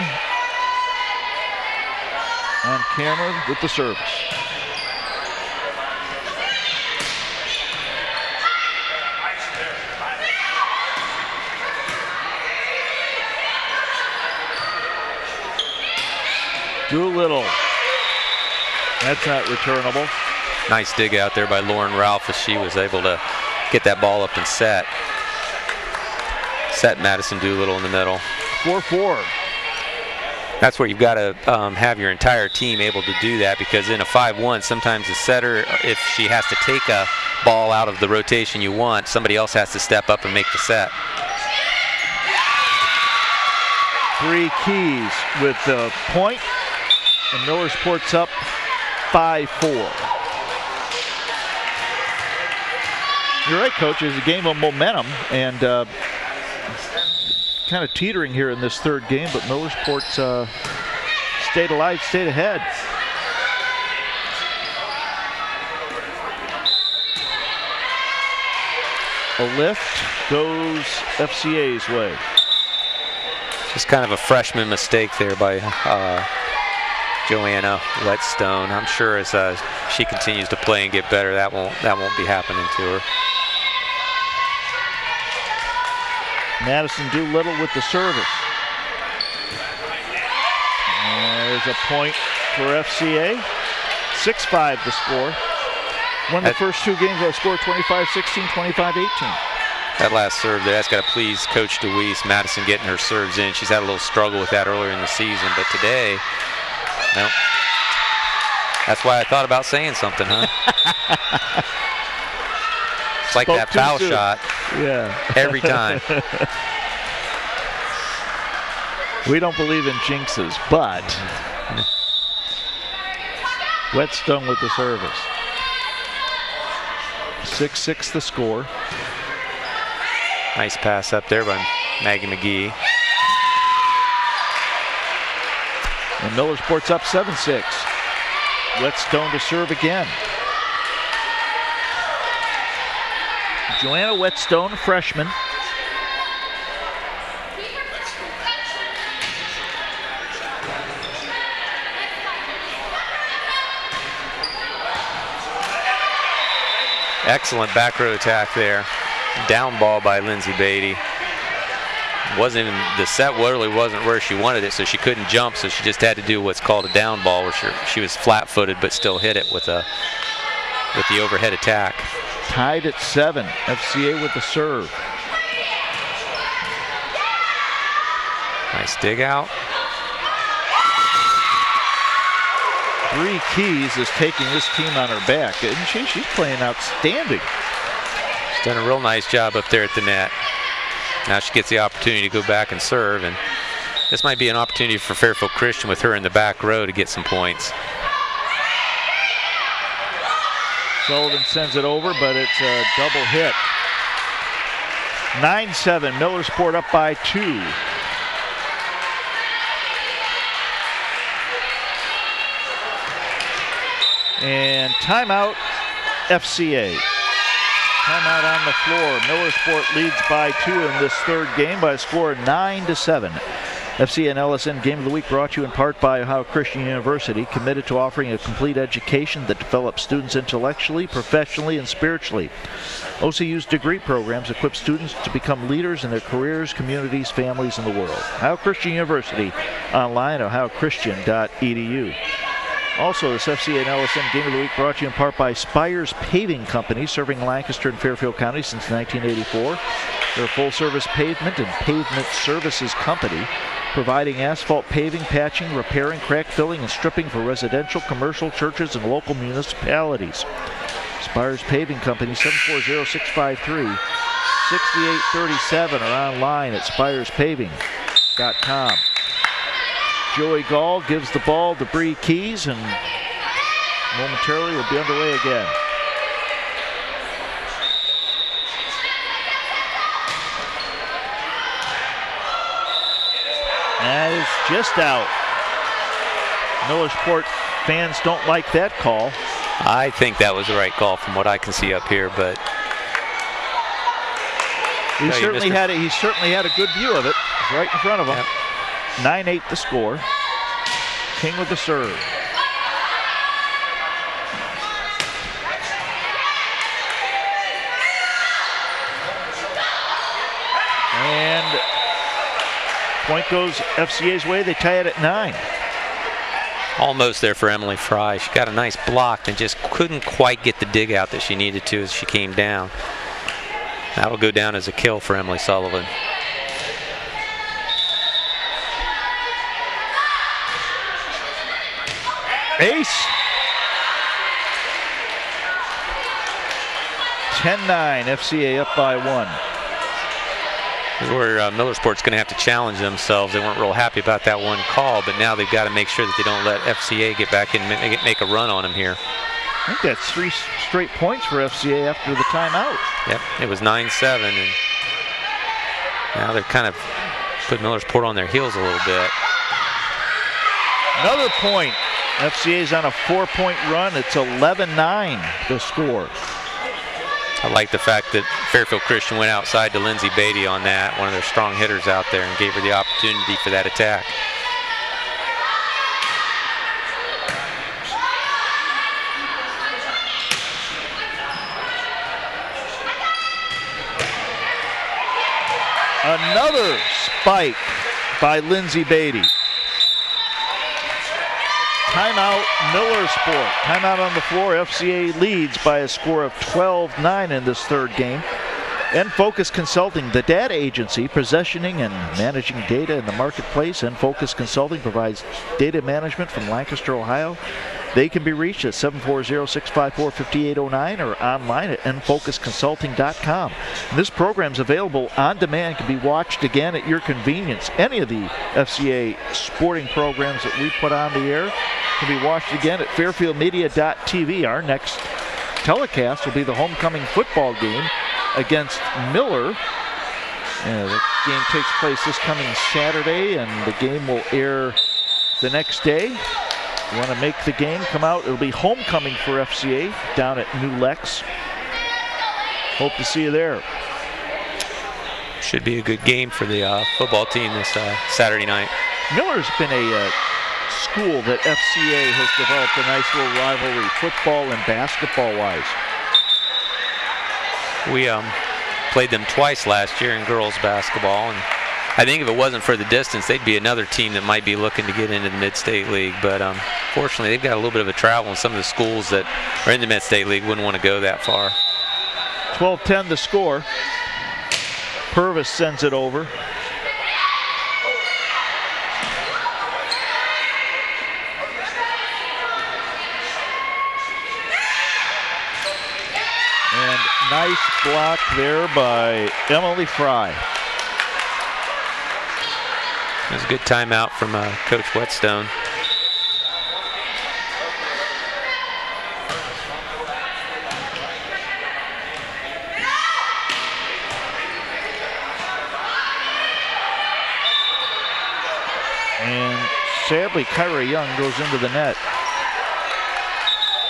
on camera with the service. Doolittle. That's not returnable. Nice dig out there by Lauren Ralph as she was able to get that ball up and set. Set Madison Doolittle in the middle. 4-4. That's where you've got to have your entire team able to do that, because in a 5-1, sometimes the setter, if she has to take a ball out of the rotation you want, somebody else has to step up and make the set. 3 keys with the point, and Millersport's up 5-4. You're right, Coach. It's a game of momentum, and kind of teetering here in this third game, but Millersport's stayed alive, stayed ahead. A lift goes FCA's way. Just kind of a freshman mistake there by Joanna Whetstone. I'm sure as she continues to play and get better, that won't be happening to her. Madison Doolittle with the service. And there's a point for FCA. 6-5 the score. Won the first 2 games, I scored 25-16, 25-18. That last serve there, that's got to please Coach DeWeese. Madison getting her serves in. She's had a little struggle with that earlier in the season, but today, no. That's why I thought about saying something, huh? It's like that foul shot. Yeah. Every time. We don't believe in jinxes, but Whetstone with the service. 6-6 the score. Nice pass up there by Maggie McGee. And Millersport's up 7-6. Whetstone to serve again. Joanna Whetstone, freshman. Excellent back row attack there. Down ball by Lindsay Beatty. Wasn't even, the set literally wasn't where she wanted it, so she couldn't jump, so she just had to do what's called a down ball, where she was flat-footed but still hit it with the overhead attack. Tied at 7. FCA with the serve. Nice dig out. 3 keys is taking this team on her back, isn't she? She's playing outstanding. She's done a real nice job up there at the net. Now she gets the opportunity to go back and serve, and This might be an opportunity for Fairfield Christian with her in the back row to get some points. Sullivan sends it over, but it's a double hit. 9-7, Millersport up by 2. And timeout, FCA. Timeout on the floor. Millersport leads by 2 in this third game by a score of 9-7. FCA and LSN Game of the Week brought to you in part by Ohio Christian University, committed to offering a complete education that develops students intellectually, professionally, and spiritually. OCU's degree programs equip students to become leaders in their careers, communities, families, and the world. Ohio Christian University, online at ohiochristian.edu. Also, this FCA and LSN Game of the Week brought to you in part by Spires Paving Company, serving Lancaster and Fairfield County since 1984. They're a full-service pavement and pavement services company, providing asphalt paving, patching, repairing, crack filling, and stripping for residential, commercial, churches, and local municipalities. Spires Paving Company, 740-653-6837, or online at spirespaving.com. Joey Gall gives the ball to Bree Keys, and momentarily will be underway again. That is just out. Millersport fans don't like that call. I think that was the right call from what I can see up here, but he certainly had a good view of it. It's right in front of him. Yep. 9-8 the score. King with the serve. And point goes FCA's way. They tie it at 9. Almost there for Emily Fry. She got a nice block and just couldn't quite get the dig out that she needed to as she came down. That'll go down as a kill for Emily Sullivan. Ace. 10-9, FCA up by 1. Where Millersport's going to have to challenge themselves. They weren't real happy about that one call, but now they've got to make sure that they don't let FCA get back and make a run on them here. I think that's 3 straight points for FCA after the timeout. Yep, it was 9-7, and now they've kind of put Millersport on their heels a little bit. Another point. FCA's on a 4-point run. It's 11-9 the score. I like the fact that Fairfield Christian went outside to Lindsay Beatty on that, one of their strong hitters out there, and gave her the opportunity for that attack. Another spike by Lindsay Beatty. Timeout, Millersport. Timeout on the floor. FCA leads by a score of 12-9 in this third game. Focus Consulting, the data agency, possessing and managing data in the marketplace. Focus Consulting provides data management from Lancaster, Ohio. They can be reached at 740-654-5809 or online at nfocusconsulting.com. And this program is available on demand, can be watched again at your convenience. Any of the FCA sporting programs that we put on the air can be watched again at fairfieldmedia.tv. Our next telecast will be the homecoming football game against Miller. The game takes place this coming Saturday, and the game will air the next day. If you want to make the game, come out. It'll be homecoming for FCA down at New Lex. Hope to see you there. Should be a good game for the football team this Saturday night. Miller's been a school that FCA has developed a nice little rivalry, football and basketball-wise. We played them twice last year in girls basketball, and I think if it wasn't for the distance, they'd be another team that might be looking to get into the Mid-State League. But fortunately, they've got a little bit of a travel, and some of the schools that are in the Mid-State League wouldn't want to go that far. 12-10 the score. Purvis sends it over. And nice block there by Emily Fry. It was a good timeout from Coach Whetstone. And sadly, Kyra Young goes into the net.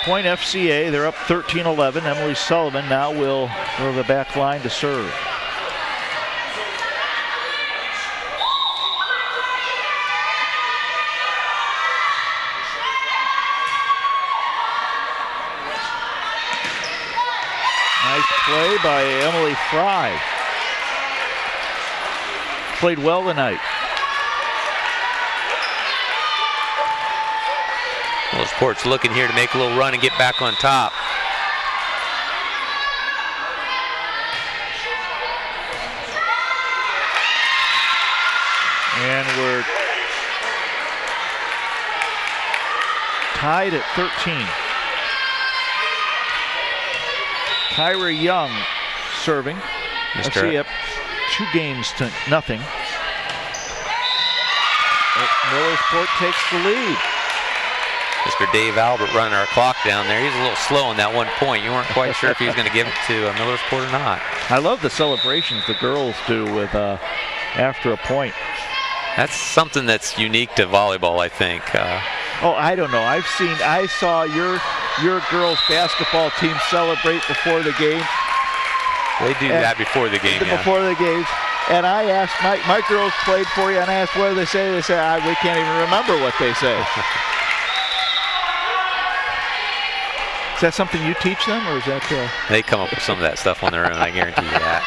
Point FCA, they're up 13-11. Emily Sullivan now will go to the back line to serve. Nice play by Emily Fry. Played well tonight. Millersport's looking here to make a little run and get back on top. And we're tied at 13. Kyra Young serving. FC up 2 games to nothing. Millersport takes the lead. Mr. Dave Albert running our clock down there. He's a little slow on that 1 point. You weren't quite sure if he was going to give it to Millersport or not. I love the celebrations the girls do with after a point. That's something that's unique to volleyball, I think. Oh, I don't know. I saw your girls basketball team celebrate before the game. They do that before the game, yeah. Before the games. And I asked, my girls played for you, and I asked, what do they say? They say, we can't even remember what they say. Is that something you teach them, or is that... They come up with some of that stuff on their own, I guarantee you that.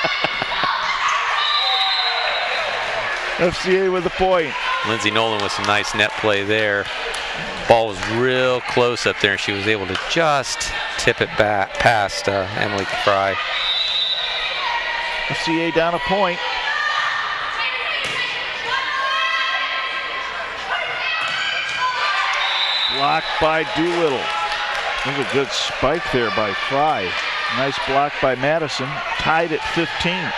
FCA with a point. Lindsay Nolan with some nice net play there. Ball was real close up there, and she was able to just tip it back past Emily Fry. FCA down a point. Blocked by Doolittle. That was a good spike there by Fry. Nice block by Madison. Tied at 15.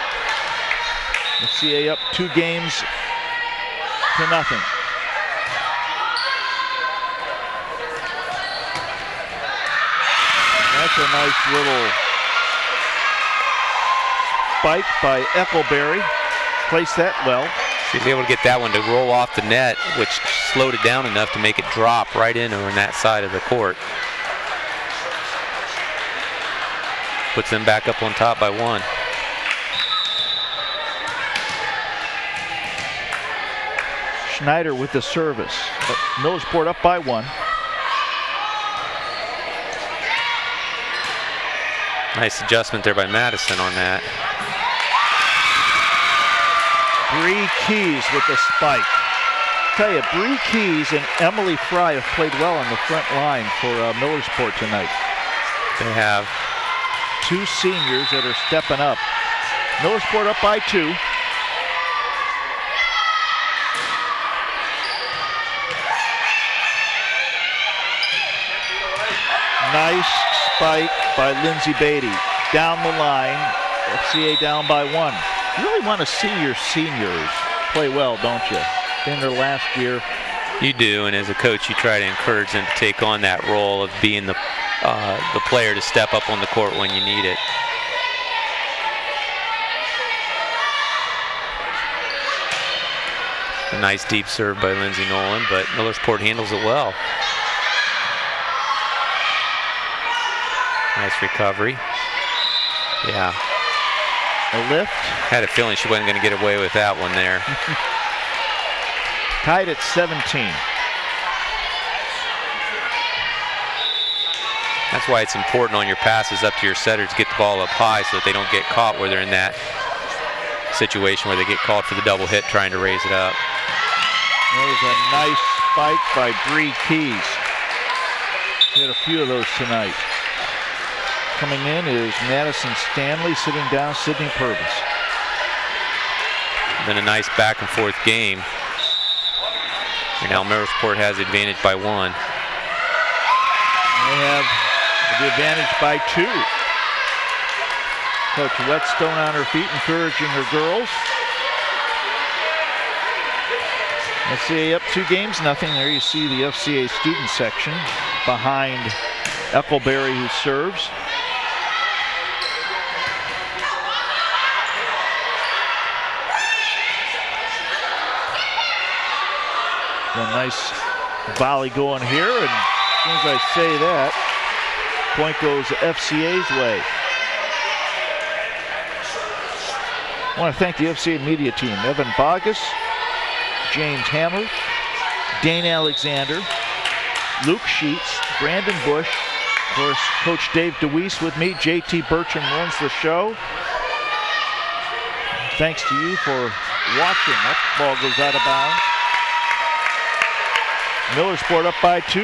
FCA up 2 games to nothing. That's a nice little spike by Eckelberry. Placed that well. She was able to get that one to roll off the net, which slowed it down enough to make it drop right into her in that side of the court. Puts them back up on top by 1. Schneider with the service. Millersport up by 1. Nice adjustment there by Madison on that. Bree Keys with the spike. Tell you, Bree Keys and Emily Fry have played well on the front line for Millersport tonight. They have. 2 seniors that are stepping up. Millersport up by 2. Nice spike by Lindsay Beatty. Down the line, FCA down by 1. You really want to see your seniors play well, don't you? In their last year. You do, and as a coach, you try to encourage them to take on that role of being the player to step up on the court when you need it. A nice deep serve by Lindsay Nolan, but Millersport handles it well. Nice recovery. Yeah. A lift. Had a feeling she wasn't going to get away with that one there. Tied at 17. That's why it's important on your passes up to your setters to get the ball up high so that they don't get caught where they're in that situation where they get called for the double hit trying to raise it up. There's a nice spike by Bree Keys. She had a few of those tonight. Coming in is Madison Stanley, sitting down Sydney Purvis. Been a nice back and forth game. And now Millersport has the advantage by 1. They have the advantage by 2. Coach Whetstone on her feet, encouraging her girls. FCA up 2-0. There you see the FCA student section behind Eckelberry, who serves. A nice volley going here, and as soon as I say that, point goes FCA's way. I want to thank the FCA media team, Evan Bogus, James Hammer, Dane Alexander, Luke Sheets, Brandon Bush, of course, Coach Dave DeWeese with me. JT Bertram runs the show. Thanks to you for watching. That ball goes out of bounds. Millersport up by 2.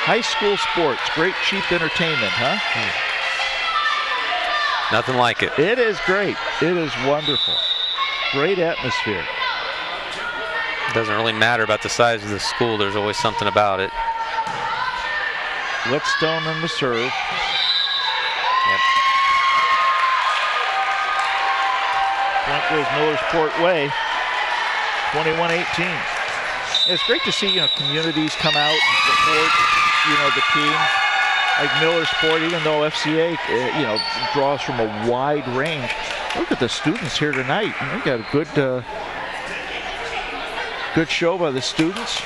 High school sports, great cheap entertainment, huh? Nothing like it. It is great. It is wonderful. Great atmosphere. It doesn't really matter about the size of the school. There's always something about it. Whetstone on the serve. Point goes Millersport way, 21-18. It's great to see, communities come out and support, the team. Like Millersport, even though FCA, draws from a wide range. Look at the students here tonight. We got a good show by the students.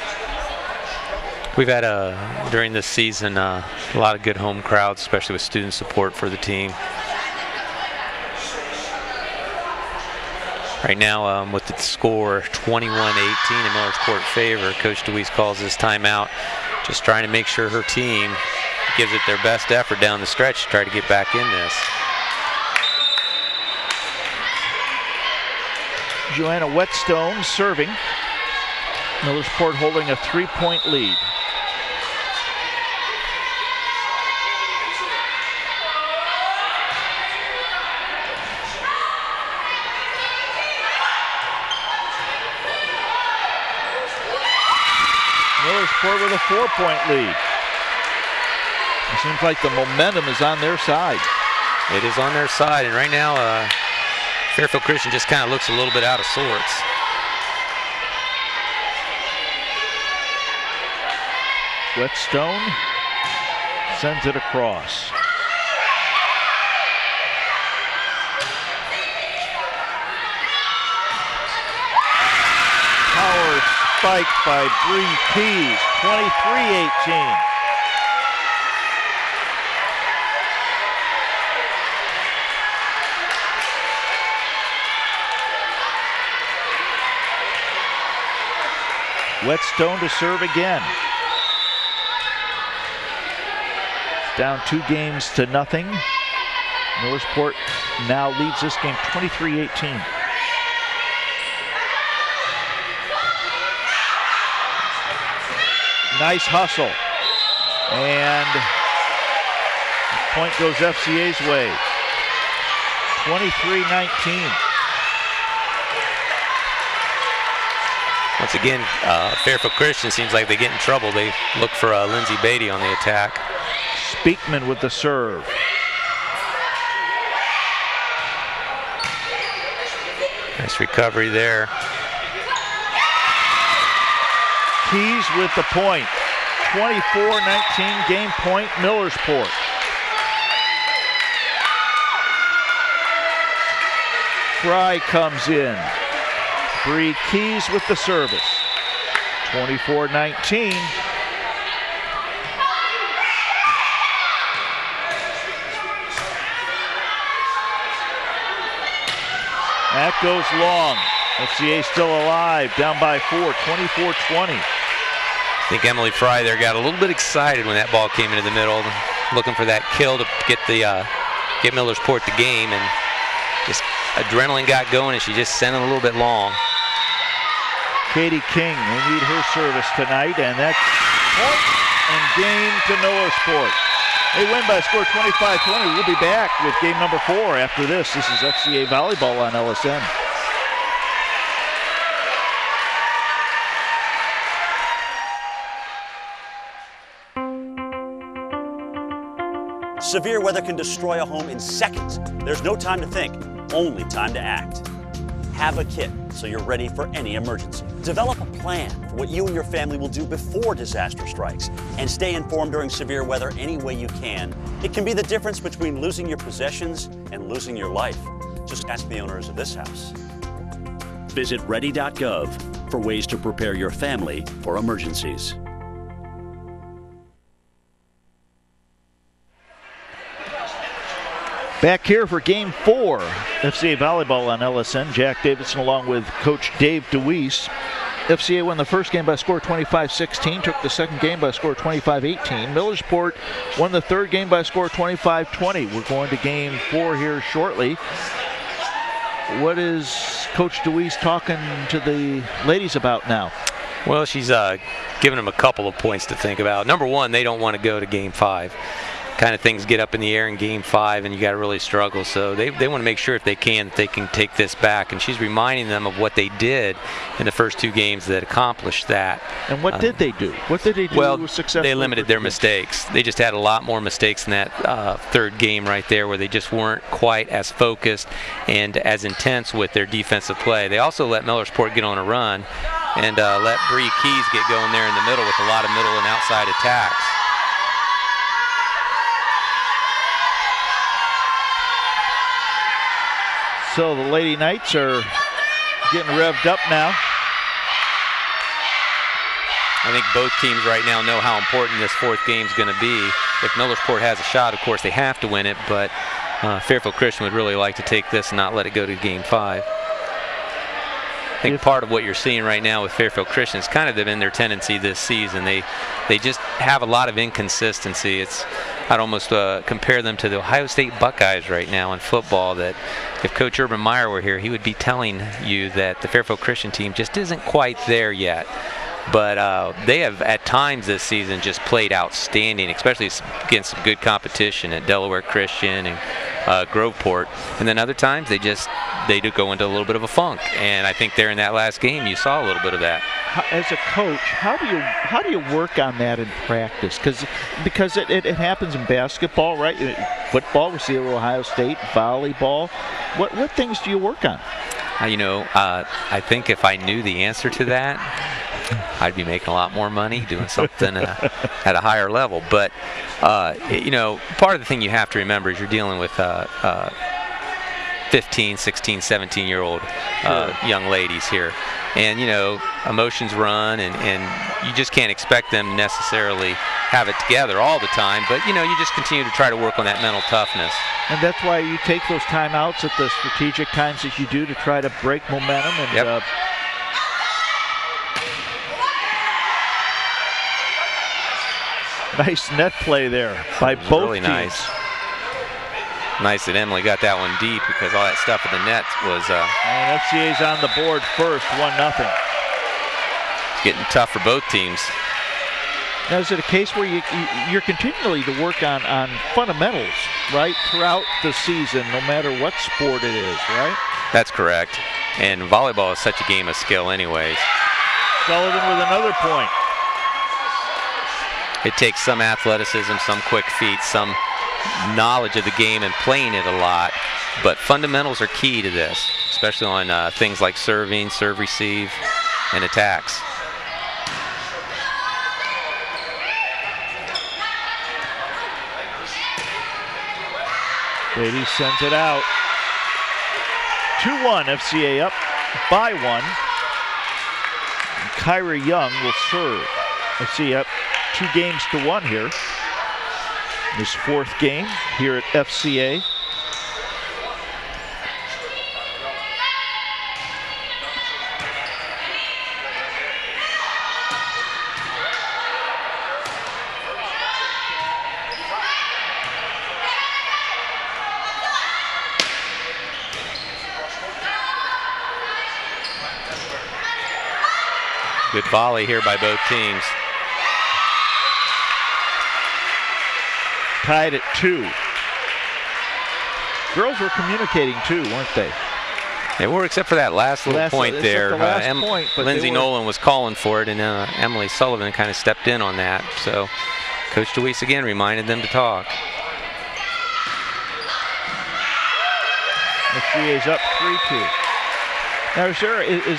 We've had, during this season, a lot of good home crowds, especially with student support for the team. Right now, with the score 21-18 in Millersport favor, Coach DeWeese calls this timeout, just trying to make sure her team gives it their best effort down the stretch to try to get back in this. Joanna Whetstone serving. Millersport holding a 3-point lead. Millersport with a 4-point lead. It seems like the momentum is on their side. It is on their side, and right now Fairfield Christian just kind of looks a little bit out of sorts. Whetstone sends it across. Power spike by Bree Keys, 23-18. Whetstone to serve again. Down 2-0. Millersport now leads this game 23-18. Nice hustle. And point goes FCA's way. 23-19. Once again, Fairfield Christian seems like they get in trouble. They look for Lindsay Beatty on the attack. Speakman with the serve. Nice recovery there. Keys with the point. 24-19 game point, Millersport. Fry comes in. Bree Keys with the service. 24-19. That goes long. FCA still alive, down by 4, 24-20. I think Emily Fry there got a little bit excited when that ball came into the middle, looking for that kill to get Millersport the game, and just adrenaline got going, and she just sent it a little bit long. Katie King, we need her service tonight, and that's point and game to Millersport. They win by a score 25-20. We'll be back with game number 4 after this. This is FCA Volleyball on LSN. Severe weather can destroy a home in seconds. There's no time to think, only time to act. Have a kit so you're ready for any emergency. Develop a plan for what you and your family will do before disaster strikes, and stay informed during severe weather any way you can. It can be the difference between losing your possessions and losing your life. Just ask the owners of this house. Visit ready.gov for ways to prepare your family for emergencies. Back here for Game 4, FCA Volleyball on LSN. Jack Davidson along with Coach Dave DeWeese. FCA won the first game by a score 25-16, took the second game by a score 25-18. Millersport won the third game by a score 25-20. We're going to Game 4 here shortly. What is Coach DeWeese talking to the ladies about now? Well, she's giving them a couple of points to think about. Number one, they don't want to go to Game 5. Kind of things get up in the air in Game 5 and you got to really struggle. So they want to make sure if they can take this back. And she's reminding them of what they did in the first 2 games that accomplished that. And what did they do? What did they do? Well, they limited their mistakes. They just had a lot more mistakes in that third game right there, where they just weren't quite as focused and as intense with their defensive play. They also let Millersport get on a run and let Bree Keys get going there in the middle with a lot of middle and outside attacks. So the Lady Knights are getting revved up now. I think both teams right now know how important this fourth game is going to be. If Millersport has a shot, of course, they have to win it, but Fairfield Christian would really like to take this and not let it go to Game 5. I think part of what you're seeing right now with Fairfield Christian is kind of been their tendency this season. They just have a lot of inconsistency. I'd almost compare them to the Ohio State Buckeyes right now in football, that if Coach Urban Meyer were here, he would be telling you that the Fairfield Christian team just isn't quite there yet. But they have at times this season just played outstanding, especially against some good competition at Delaware Christian and Groveport. And then other times they do go into a little bit of a funk. And I think there in that last game you saw a little bit of that. As a coach, how do you work on that in practice? Because it happens in basketball, right? Football, we see it with Ohio State, volleyball. What things do you work on? I think if I knew the answer to that, I'd be making a lot more money doing something at a higher level. But, part of the thing you have to remember is you're dealing with 15, 16, 17-year-old young ladies here. And, emotions run, and you just can't expect them to necessarily have it together all the time. But, you just continue to try to work on that mental toughness. And that's why you take those timeouts at the strategic times that you do to try to break momentum. And nice net play there by both really teams. Nice that Emily got that one deep, because all that stuff in the net was... And FCA's on the board first, 1-0. It's getting tough for both teams. Now, is it a case where you're continually to work on fundamentals, right, throughout the season, no matter what sport it is, right? That's correct. And volleyball is such a game of skill anyways. Sullivan with another point. It takes some athleticism, some quick feet, some knowledge of the game and playing it a lot. But fundamentals are key to this, especially on things like serving, serve, receive, and attacks. Brady sends it out. 2-1, FCA up by 1. And Kyra Young will serve. FCA up 2-1 here. This fourth game here at FCA. Good volley here by both teams. Tied at 2. Girls were communicating too, weren't they? They were, except for that last little point there. Lindsay Nolan was calling for it, and Emily Sullivan kind of stepped in on that. So Coach DeWeese again reminded them to talk. FCA's up 3-2. Now, is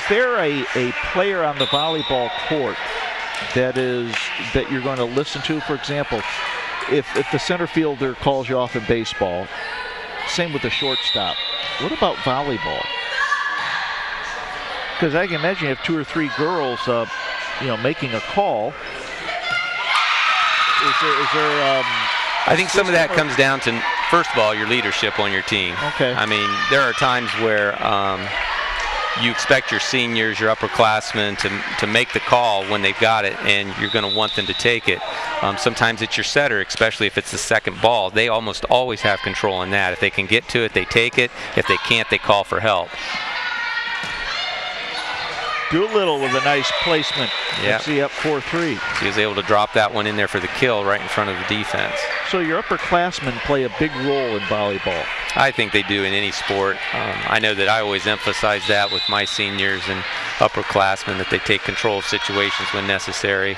there a player on the volleyball court that you're going to listen to? For example, if the center fielder calls you off in baseball, same with the shortstop. What about volleyball? Because I can imagine you have 2 or 3 girls, making a call. Is there? I think some of that comes down to, first of all, your leadership on your team. Okay. I mean, there are times where you expect your seniors, your upperclassmen to make the call when they've got it, and you're going to want them to take it. Sometimes it's your setter, especially if it's the second ball. They almost always have control on that. If they can get to it, they take it. If they can't, they call for help. Doolittle with a nice placement. Yeah. FC up 4-3. He was able to drop that one in there for the kill right in front of the defense. So your upperclassmen play a big role in volleyball. I think they do in any sport. I know that I always emphasize that with my seniors and upperclassmen, that they take control of situations when necessary.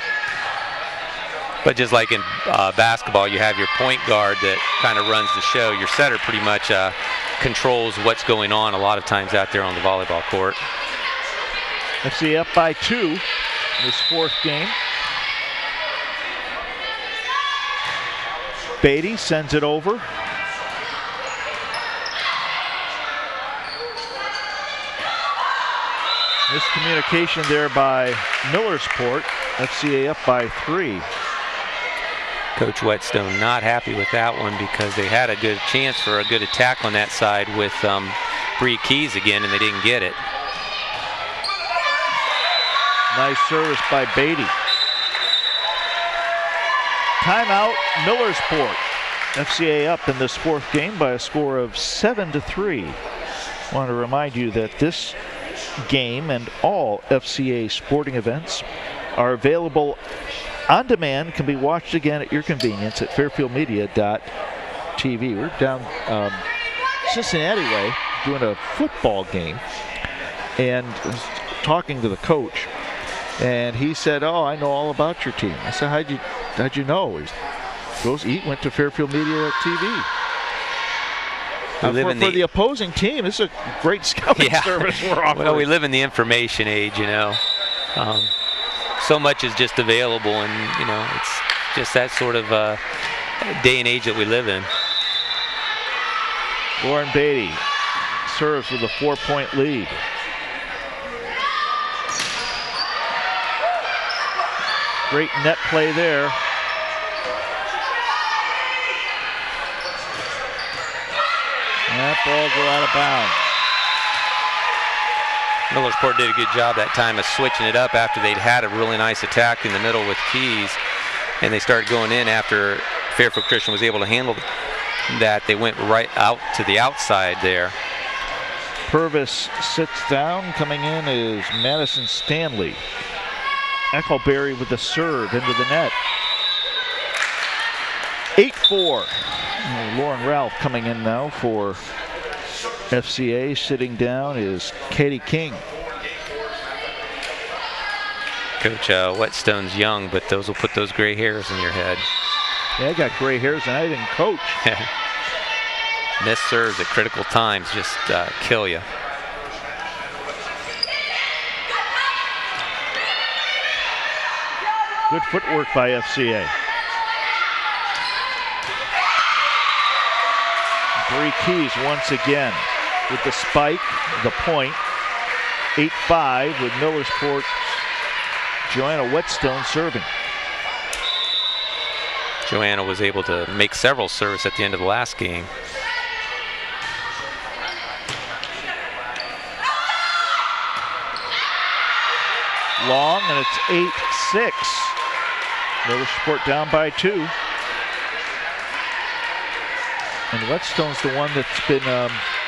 But just like in basketball, you have your point guard that kind of runs the show. Your setter pretty much controls what's going on a lot of times out there on the volleyball court. FC up by 2 in this 4th game. Beatty sends it over. Miscommunication there by Millersport. FCA up by 3. Coach Whetstone not happy with that one because they had a good chance for a good attack on that side with Bree Keys again, and they didn't get it. Nice service by Beatty. Timeout, Millersport. FCA up in this 4th game by a score of 7-3. I want to remind you that this game and all FCA sporting events are available on demand, can be watched again at your convenience at fairfieldmedia.tv. We're down Cincinnati way doing a football game and talking to the coach. And he said, "Oh, I know all about your team." I said, "How'd you know?" He went to Fairfield Media TV. For the opposing team, this is a great scouting service we're offering. Well, we live in the information age, so much is just available, and it's just that sort of day and age that we live in. Lauren Beatty serves with a 4-point lead. Great net play there. And that ball go out of bounds. Millersport did a good job that time of switching it up after they'd had a really nice attack in the middle with Keys, and they started going in after Fairfield Christian was able to handle that. They went right out to the outside there. Purvis sits down. Coming in is Madison Stanley. Eccleberry with the serve into the net. 8-4. Lauren Ralph coming in now for FCA. Sitting down is Katie King. Coach Whetstone's young, but those will put those gray hairs in your head. Yeah, I got gray hairs and I didn't coach. Missed serves at critical times just kill you. Good footwork by FCA. Bree Keys once again with the spike, the point. 8-5 with Millersport's Joanna Whetstone serving. Joanna was able to make several serves at the end of the last game. Long, and it's 8-6. Millersport down by 2. And Whetstone's the one that's been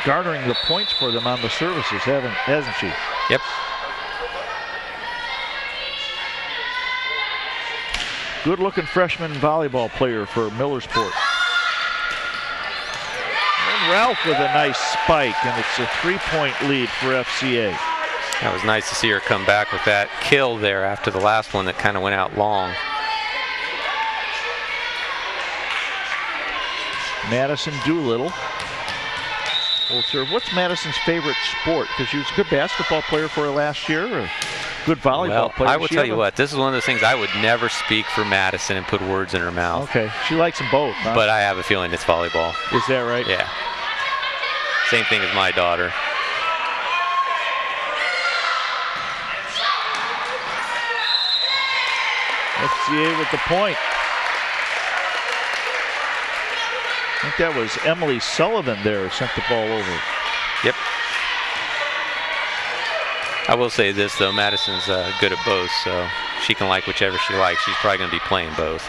garnering the points for them on the services, hasn't she? Yep. Good-looking freshman volleyball player for Millersport. And Ralph with a nice spike, and it's a 3-point lead for FCA. That was nice to see her come back with that kill there after the last one that kind of went out long. Madison Doolittle will serve. What's Madison's favorite sport? Because she was a good basketball player for her last year, or good volleyball player. I will tell you what, this is one of those things I would never speak for Madison and put words in her mouth. Okay, she likes them both, huh? But I have a feeling it's volleyball. Is that right? Yeah. Same thing as my daughter. FCA with the point. I think that was Emily Sullivan there who sent the ball over. Yep. I will say this, though. Madison's good at both, so she can like whichever she likes. She's probably going to be playing both.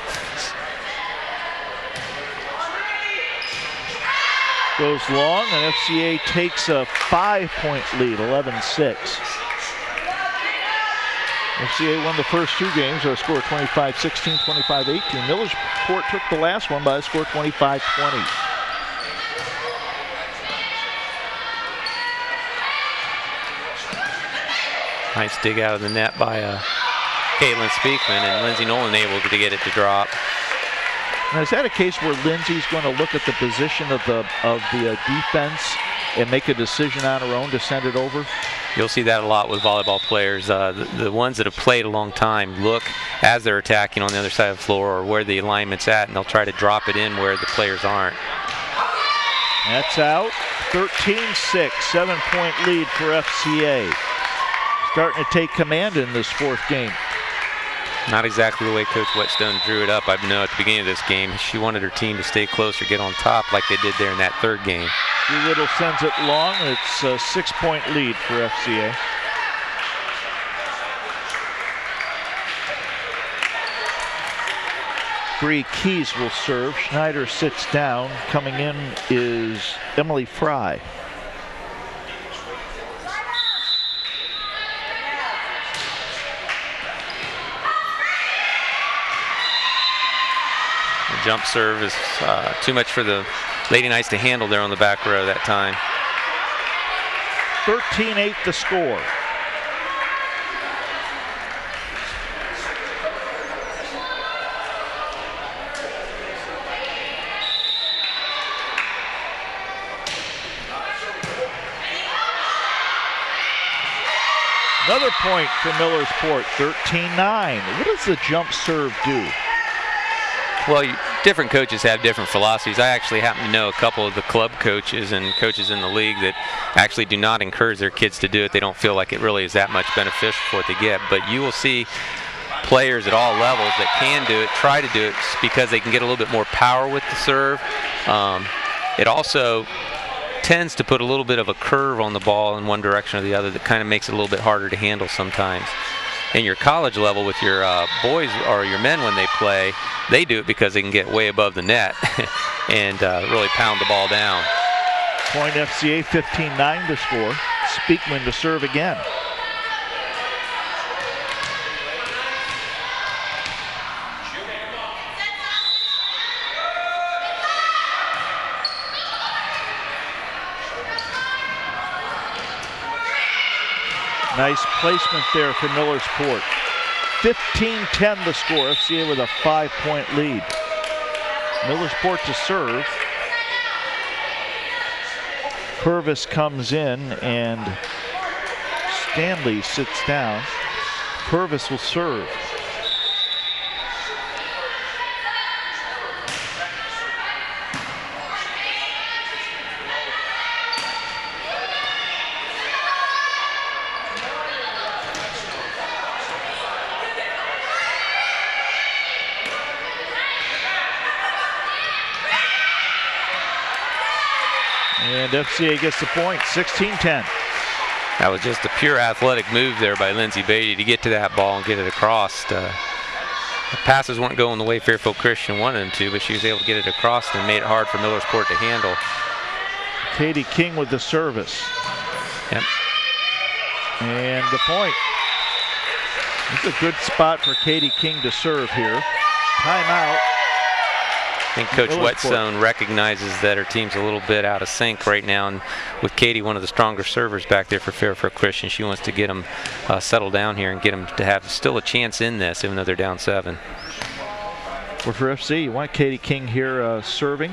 Goes long, and FCA takes a 5-point lead, 11-6. FCA won the first two games by a score of 25-16, 25-18. Millersport took the last one by a score of 25-20. Nice dig out of the net by Caitlin Speakman, and Lindsay Nolan able to get it to drop. Now, is that a case where Lindsay's going to look at the position of the defense and make a decision on her own to send it over? You'll see that a lot with volleyball players. The ones that have played a long time look as they're attacking on the other side of the floor or where the alignment's at, and they'll try to drop it in where the players aren't. That's out. 13-6, 7-point lead for FCA. Starting to take command in this fourth game. Not exactly the way Coach Whetstone drew it up. I know at the beginning of this game, she wanted her team to stay closer, get on top like they did there in that third game. Little sends it long. It's a 6-point lead for FCA. Bree Keys will serve. Schneider sits down. Coming in is Emily Fry. Jump serve is too much for the Lady Knights to handle there on the back row that time. 13-8 the score. Another point for Millersport, 13-9. What does the jump serve do? Well, different coaches have different philosophies. I actually happen to know a couple of the club coaches and coaches in the league that actually do not encourage their kids to do it. They don't feel like it really is that much beneficial for what they get. But you will see players at all levels that can do it, try to do it because they can get a little bit more power with the serve. It also tends to put a little bit of a curve on the ball in one direction or the other that kind of makes it a little bit harder to handle sometimes. In your college level with your boys or your men when they play, they do it because they can get way above the net and really pound the ball down. Point FCA, 15-9 to score. Speakman to serve again. Nice placement there for Millersport. 15-10 the score. FCA with a 5-point lead. Millersport to serve. Purvis comes in and Stanley sits down. Purvis will serve. And FCA gets the point, 16-10. That was just a pure athletic move there by Lindsay Beatty to get to that ball and get it across. The passes weren't going the way Fairfield Christian wanted them to, but she was able to get it across and made it hard for Millersport to handle. Katie King with the service. Yep. And the point. It's a good spot for Katie King to serve here. Timeout. I think Coach Whetstone recognizes that her team's a little bit out of sync right now, and with Katie, one of the stronger servers back there for Fairfield Christian, she wants to get them settled down here and get them to have still a chance in this, even though they're down 7. Well, for FC, you want Katie King here serving.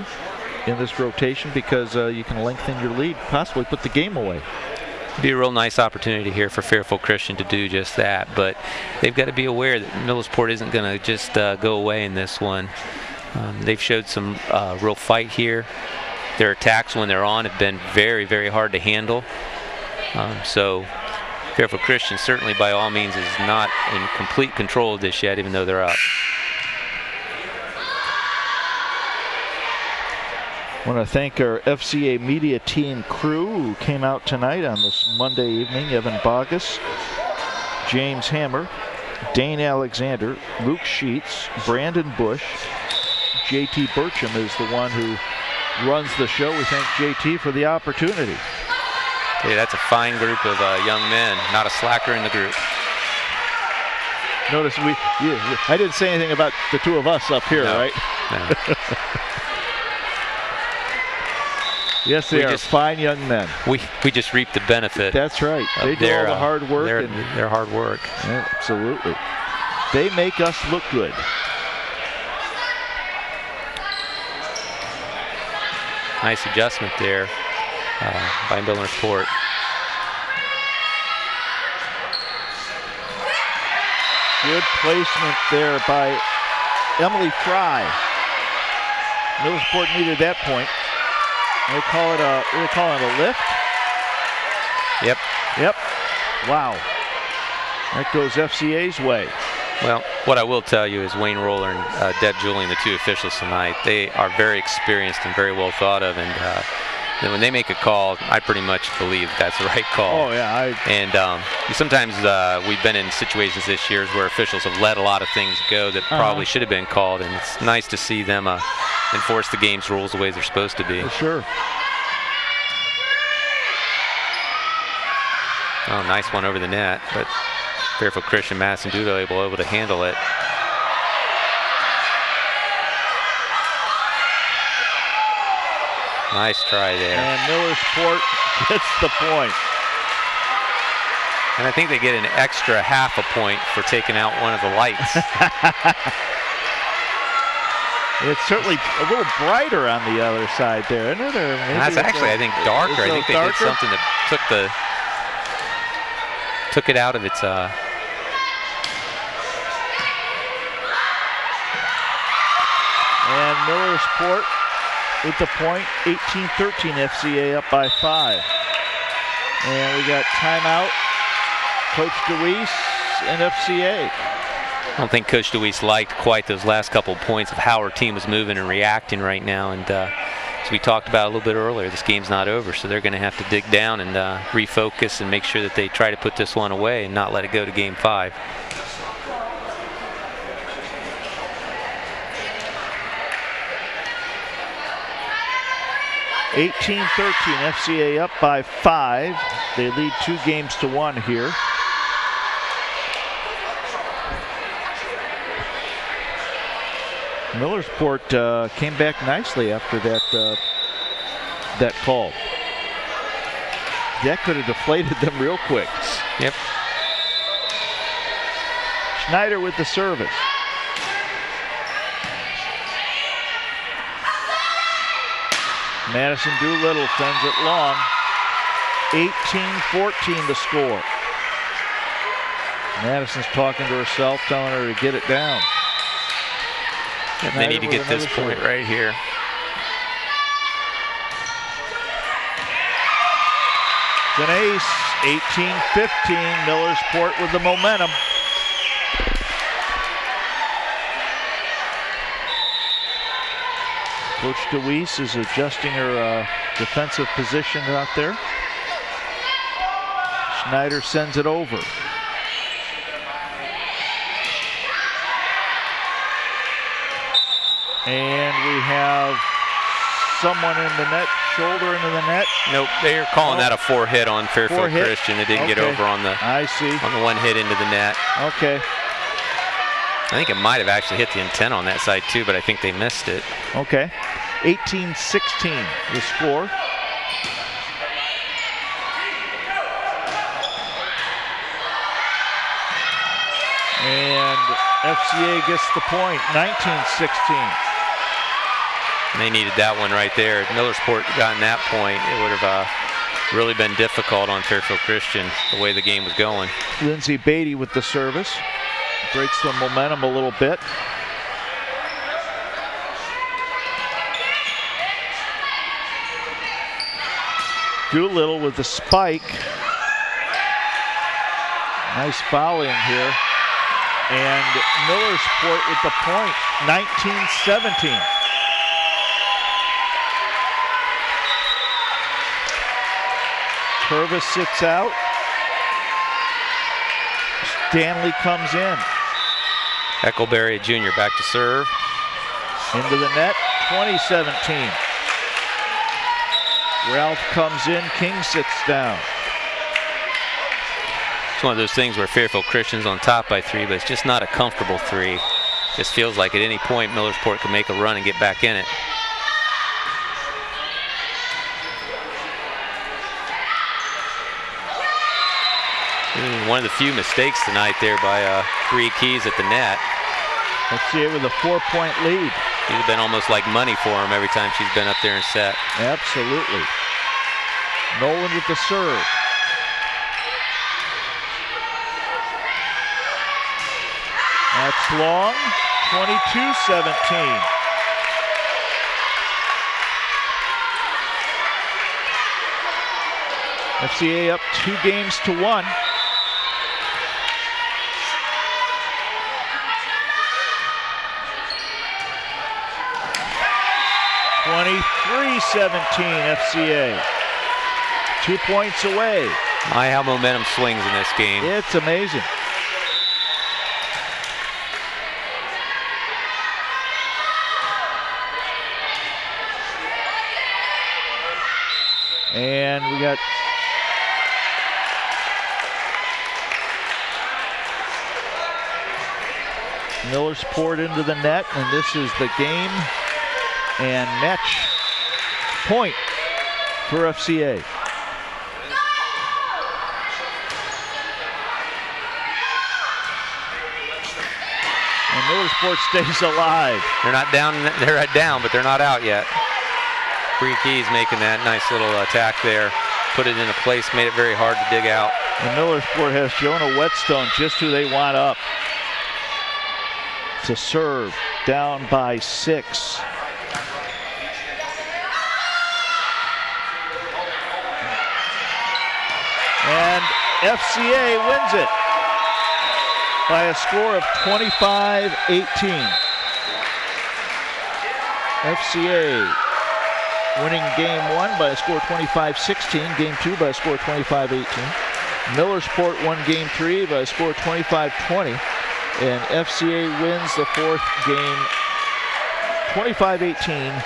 in this rotation because you can lengthen your lead, possibly put the game away. It'd be a real nice opportunity here for Fairfield Christian to do just that, but they've got to be aware that Millersport isn't going to just go away in this one. They've showed some real fight here. Their attacks when they're on have been very, very hard to handle. So Fairfield Christian certainly by all means is not in complete control of this yet, even though they're up. I want to thank our FCA media team crew who came out tonight on this Monday evening. Evan Bogus, James Hammer, Dane Alexander, Luke Sheets, Brandon Bush. JT Burcham is the one who runs the show. We thank JT for the opportunity. Hey, that's a fine group of young men, not a slacker in the group. Notice I didn't say anything about the two of us up here, right? No. Yes, they are fine young men. We just reap the benefit. That's right. They do all the hard work. Their hard work. Yeah, absolutely. They make us look good. Nice adjustment there by Millersport. Good placement there by Emily Fry. Millersport needed that point. They call it a lift. Yep. Wow. That goes FCA's way. Well, what I will tell you is Wayne Roller and Deb Julian, the two officials tonight, they are very experienced and very well thought of. And when they make a call, I pretty much believe that's the right call. Oh, yeah. And sometimes we've been in situations this year where officials have let a lot of things go that probably should have been called. And it's nice to see them enforce the game's rules the way they're supposed to be. For sure. Oh, nice one over the net, but Fairfield Christian, Madison Doolittle able to handle it. Nice try there. And Millersport gets the point. And I think they get an extra half a point for taking out one of the lights. It's certainly a little brighter on the other side there, isn't it? That's actually, I think, darker. I think they did something that took it out of its. And Millersport with the point, 18-13 FCA up by 5. And we got timeout, Coach DeWeese and FCA. I don't think Coach DeWeese liked quite those last couple of points of how our team was moving and reacting right now. And as we talked about a little bit earlier, this game's not over, so they're going to have to dig down and refocus and make sure that they try to put this one away and not let it go to Game 5. FCA up by 5. They lead 2-1 here. Millersport came back nicely after that call. That could have deflated them real quick. Yep. Schneider with the service. Madison Doolittle sends it long. 18-14 the score. Madison's talking to herself, telling her to get it down. They need to get this point right here. It's an ace, 18-15. Millersport with the momentum. Coach DeWeese is adjusting her defensive position out there. Schneider sends it over. And we have someone in the net, shoulder into the net. Nope, they're calling that a 4-hit on Fairfield Christian. They didn't get over on the one hit into the net. Okay. I think it might have actually hit the antenna on that side too, but I think they missed it. Okay. 18-16 the score. And FCA gets the point, 19-16. And they needed that one right there. If Millersport gotten that point, it would have really been difficult on Fairfield Christian the way the game was going. Lindsay Beatty with the service. Breaks the momentum a little bit. Doolittle with the spike. Nice fouling here. And Millersport with the point, 19-17. Purvis sits out. Stanley comes in. Eccleberry Jr. back to serve. Into the net, 20-17. Ralph comes in, King sits down. It's one of those things where Fairfield Christian's on top by 3, but it's just not a comfortable 3. Just feels like at any point Millersport can make a run and get back in it. One of the few mistakes tonight there by Bree Keys at the net. Let's see it with a 4-point lead. She's have been almost like money for him every time she's been up there and set. Absolutely. Nolan with the serve. That's long, 22-17. FCA up 2-1. FCA. 2 points away. My, how momentum swings in this game. It's amazing. And we got Millersport into the net, and this is the game and match point for FCA. And Millersport stays alive. They're not down, they're down, but they're not out yet. Bree Keys making that nice little attack there. Put it into place, made it very hard to dig out. And Millersport has Jonah Whetstone, just who they want up. To serve, down by 6. And FCA wins it by a score of 25-18. FCA winning game 1 by a score 25-16, game 2 by a score 25-18. Millersport won game 3 by a score 25-20, and FCA wins the 4th game 25-18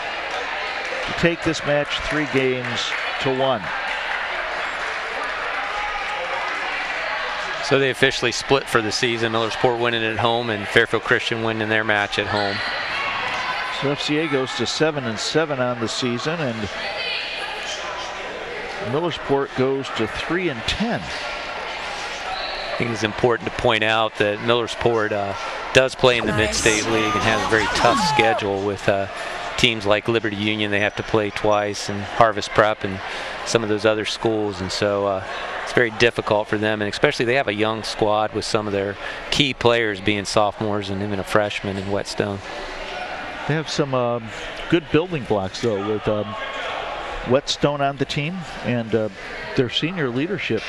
to take this match 3-1. So they officially split for the season. Millersport winning at home and Fairfield Christian winning their match at home. So FCA goes to 7-7 on the season, and Millersport goes to 3-10. I think it's important to point out that Millersport does play in the Mid-State League and has a very tough schedule with teams like Liberty Union. They have to play twice, and Harvest Prep and some of those other schools, and so it's very difficult for them, and especially they have a young squad with some of their key players being sophomores and even a freshman in Whetstone. They have some good building blocks, though, with Whetstone on the team, and their senior leadership,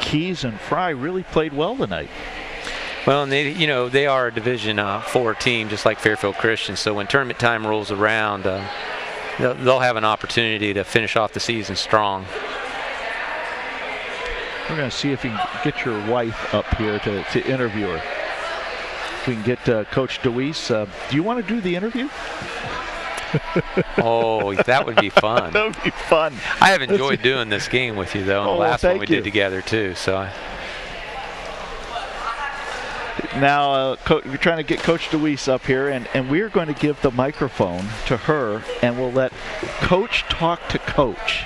Keys and Fry, really played well tonight. Well, and they are a Division 4 team, just like Fairfield Christian. So when tournament time rolls around, they'll have an opportunity to finish off the season strong. We're going to see if we can get your wife up here to interview her. If we can get Coach DeWeese. Do you want to do the interview? Oh, that would be fun. That would be fun. I have enjoyed doing this game with you, though, and the last one we did together, too. So. Now, we're trying to get Coach DeWeese up here, and we're going to give the microphone to her, and we'll let Coach talk to Coach.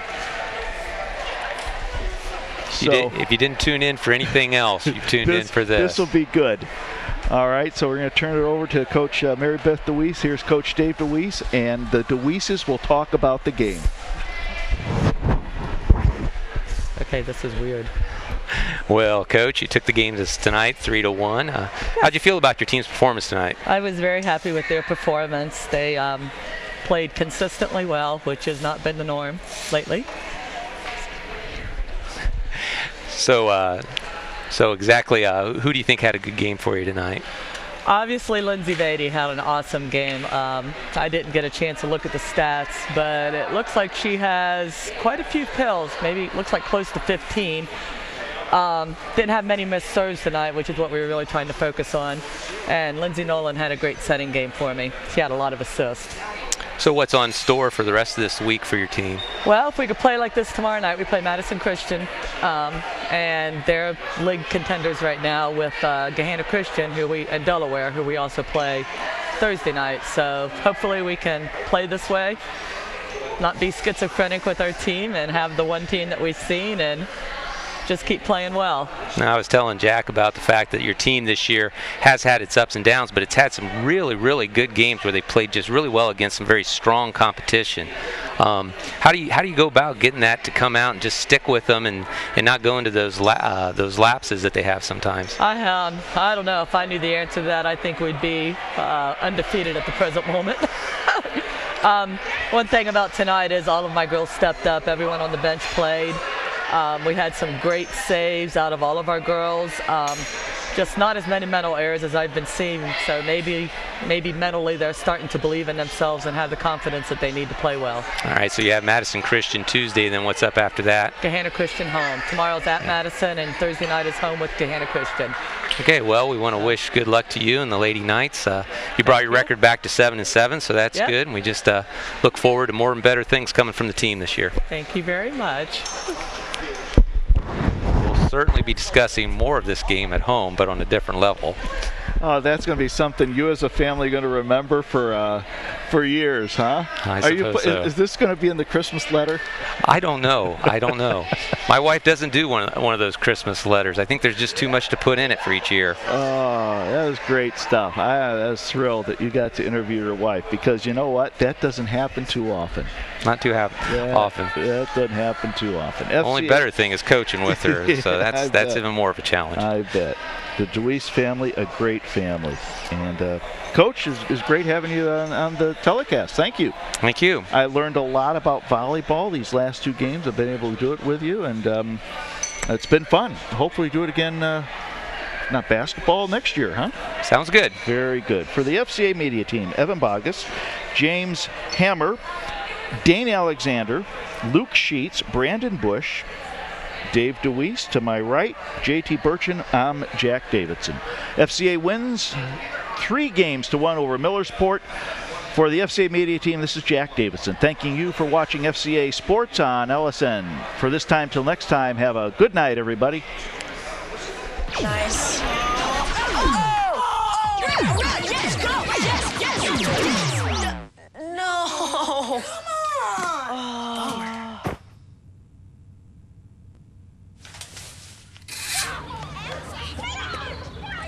So, if you didn't tune in for anything else, you tuned in for this. This will be good. All right, so we're going to turn it over to Coach Mary Beth DeWeese. Here's Coach Dave DeWeese, and the DeWeeses will talk about the game. Okay, this is weird. Well, Coach, you took the game tonight 3-1. How'd you feel about your team's performance tonight? I was very happy with their performance. They played consistently well, which has not been the norm lately. So exactly, who do you think had a good game for you tonight? Obviously, Lindsay Beatty had an awesome game. I didn't get a chance to look at the stats, but it looks like she has quite a few pills. Maybe it looks like close to 15. Didn't have many missed serves tonight, which is what we were really trying to focus on. And Lindsay Nolan had a great setting game for me. She had a lot of assists. So what's on store for the rest of this week for your team? Well, if we could play like this tomorrow night, we play Madison Christian, and they're league contenders right now with Gahanna Christian, and Delaware, who we also play Thursday night. So hopefully we can play this way, not be schizophrenic with our team, and have the one team that we've seen, and just keep playing well. Now, I was telling Jack about the fact that your team this year has had its ups and downs, but it's had some really, really good games where they played just really well against some very strong competition. How do you go about getting that to come out and just stick with them and not go into those lapses that they have sometimes? I don't know if I knew the answer to that. I think we'd be undefeated at the present moment. One thing about tonight is all of my girls stepped up. Everyone on the bench played. We had some great saves out of all of our girls. Just not as many mental errors as I've been seeing. So maybe mentally they're starting to believe in themselves and have the confidence that they need to play well. All right, so you have Madison Christian Tuesday, then what's up after that? Gahanna Christian home. Tomorrow's at Madison, and Thursday night is home with Gahanna Christian. Okay, well, we want to wish good luck to you and the Lady Knights. You brought your record back to 7-7, so that's good. And we just look forward to more and better things coming from the team this year. Thank you very much. We'll certainly be discussing more of this game at home, but on a different level. Oh, that's going to be something you as a family are going to remember for years, huh? I suppose so. Is this going to be in the Christmas letter? I don't know. My wife doesn't do one of those Christmas letters. I think there's just too much to put in it for each year. Oh, that was great stuff. I was thrilled that you got to interview your wife, because you know what? That doesn't happen too often. Not too often. That doesn't happen too often. The only better thing is coaching with her, so that's even more of a challenge. I bet. The DeWeese family, a great family. And Coach, is great having you on the telecast. Thank you. Thank you. I learned a lot about volleyball these last two games. I've been able to do it with you, and it's been fun. Hopefully do it again, not basketball, next year, huh? Sounds good. Very good. For the FCA media team, Evan Bogus, James Hammer, Dane Alexander, Luke Sheets, Brandon Bush, Dave DeWeese to my right, JT Burchin, I'm Jack Davidson. FCA wins 3-1 over Millersport. For the FCA media team, this is Jack Davidson, thanking you for watching FCA Sports on LSN. For this time till next time, have a good night, everybody. Nice. No.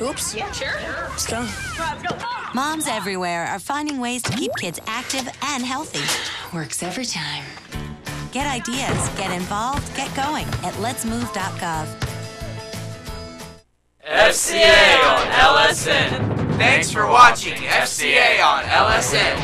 Oops. Yeah, sure. Let's go. Let's go. Moms everywhere are finding ways to keep kids active and healthy. Works every time. Get ideas, get involved, get going at letsmove.gov. FCA on LSN. Thanks for watching FCA on LSN.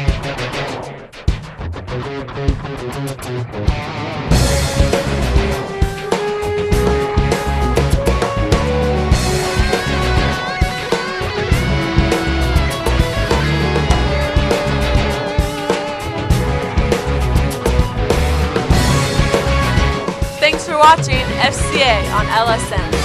Thanks for watching FCA on LSN.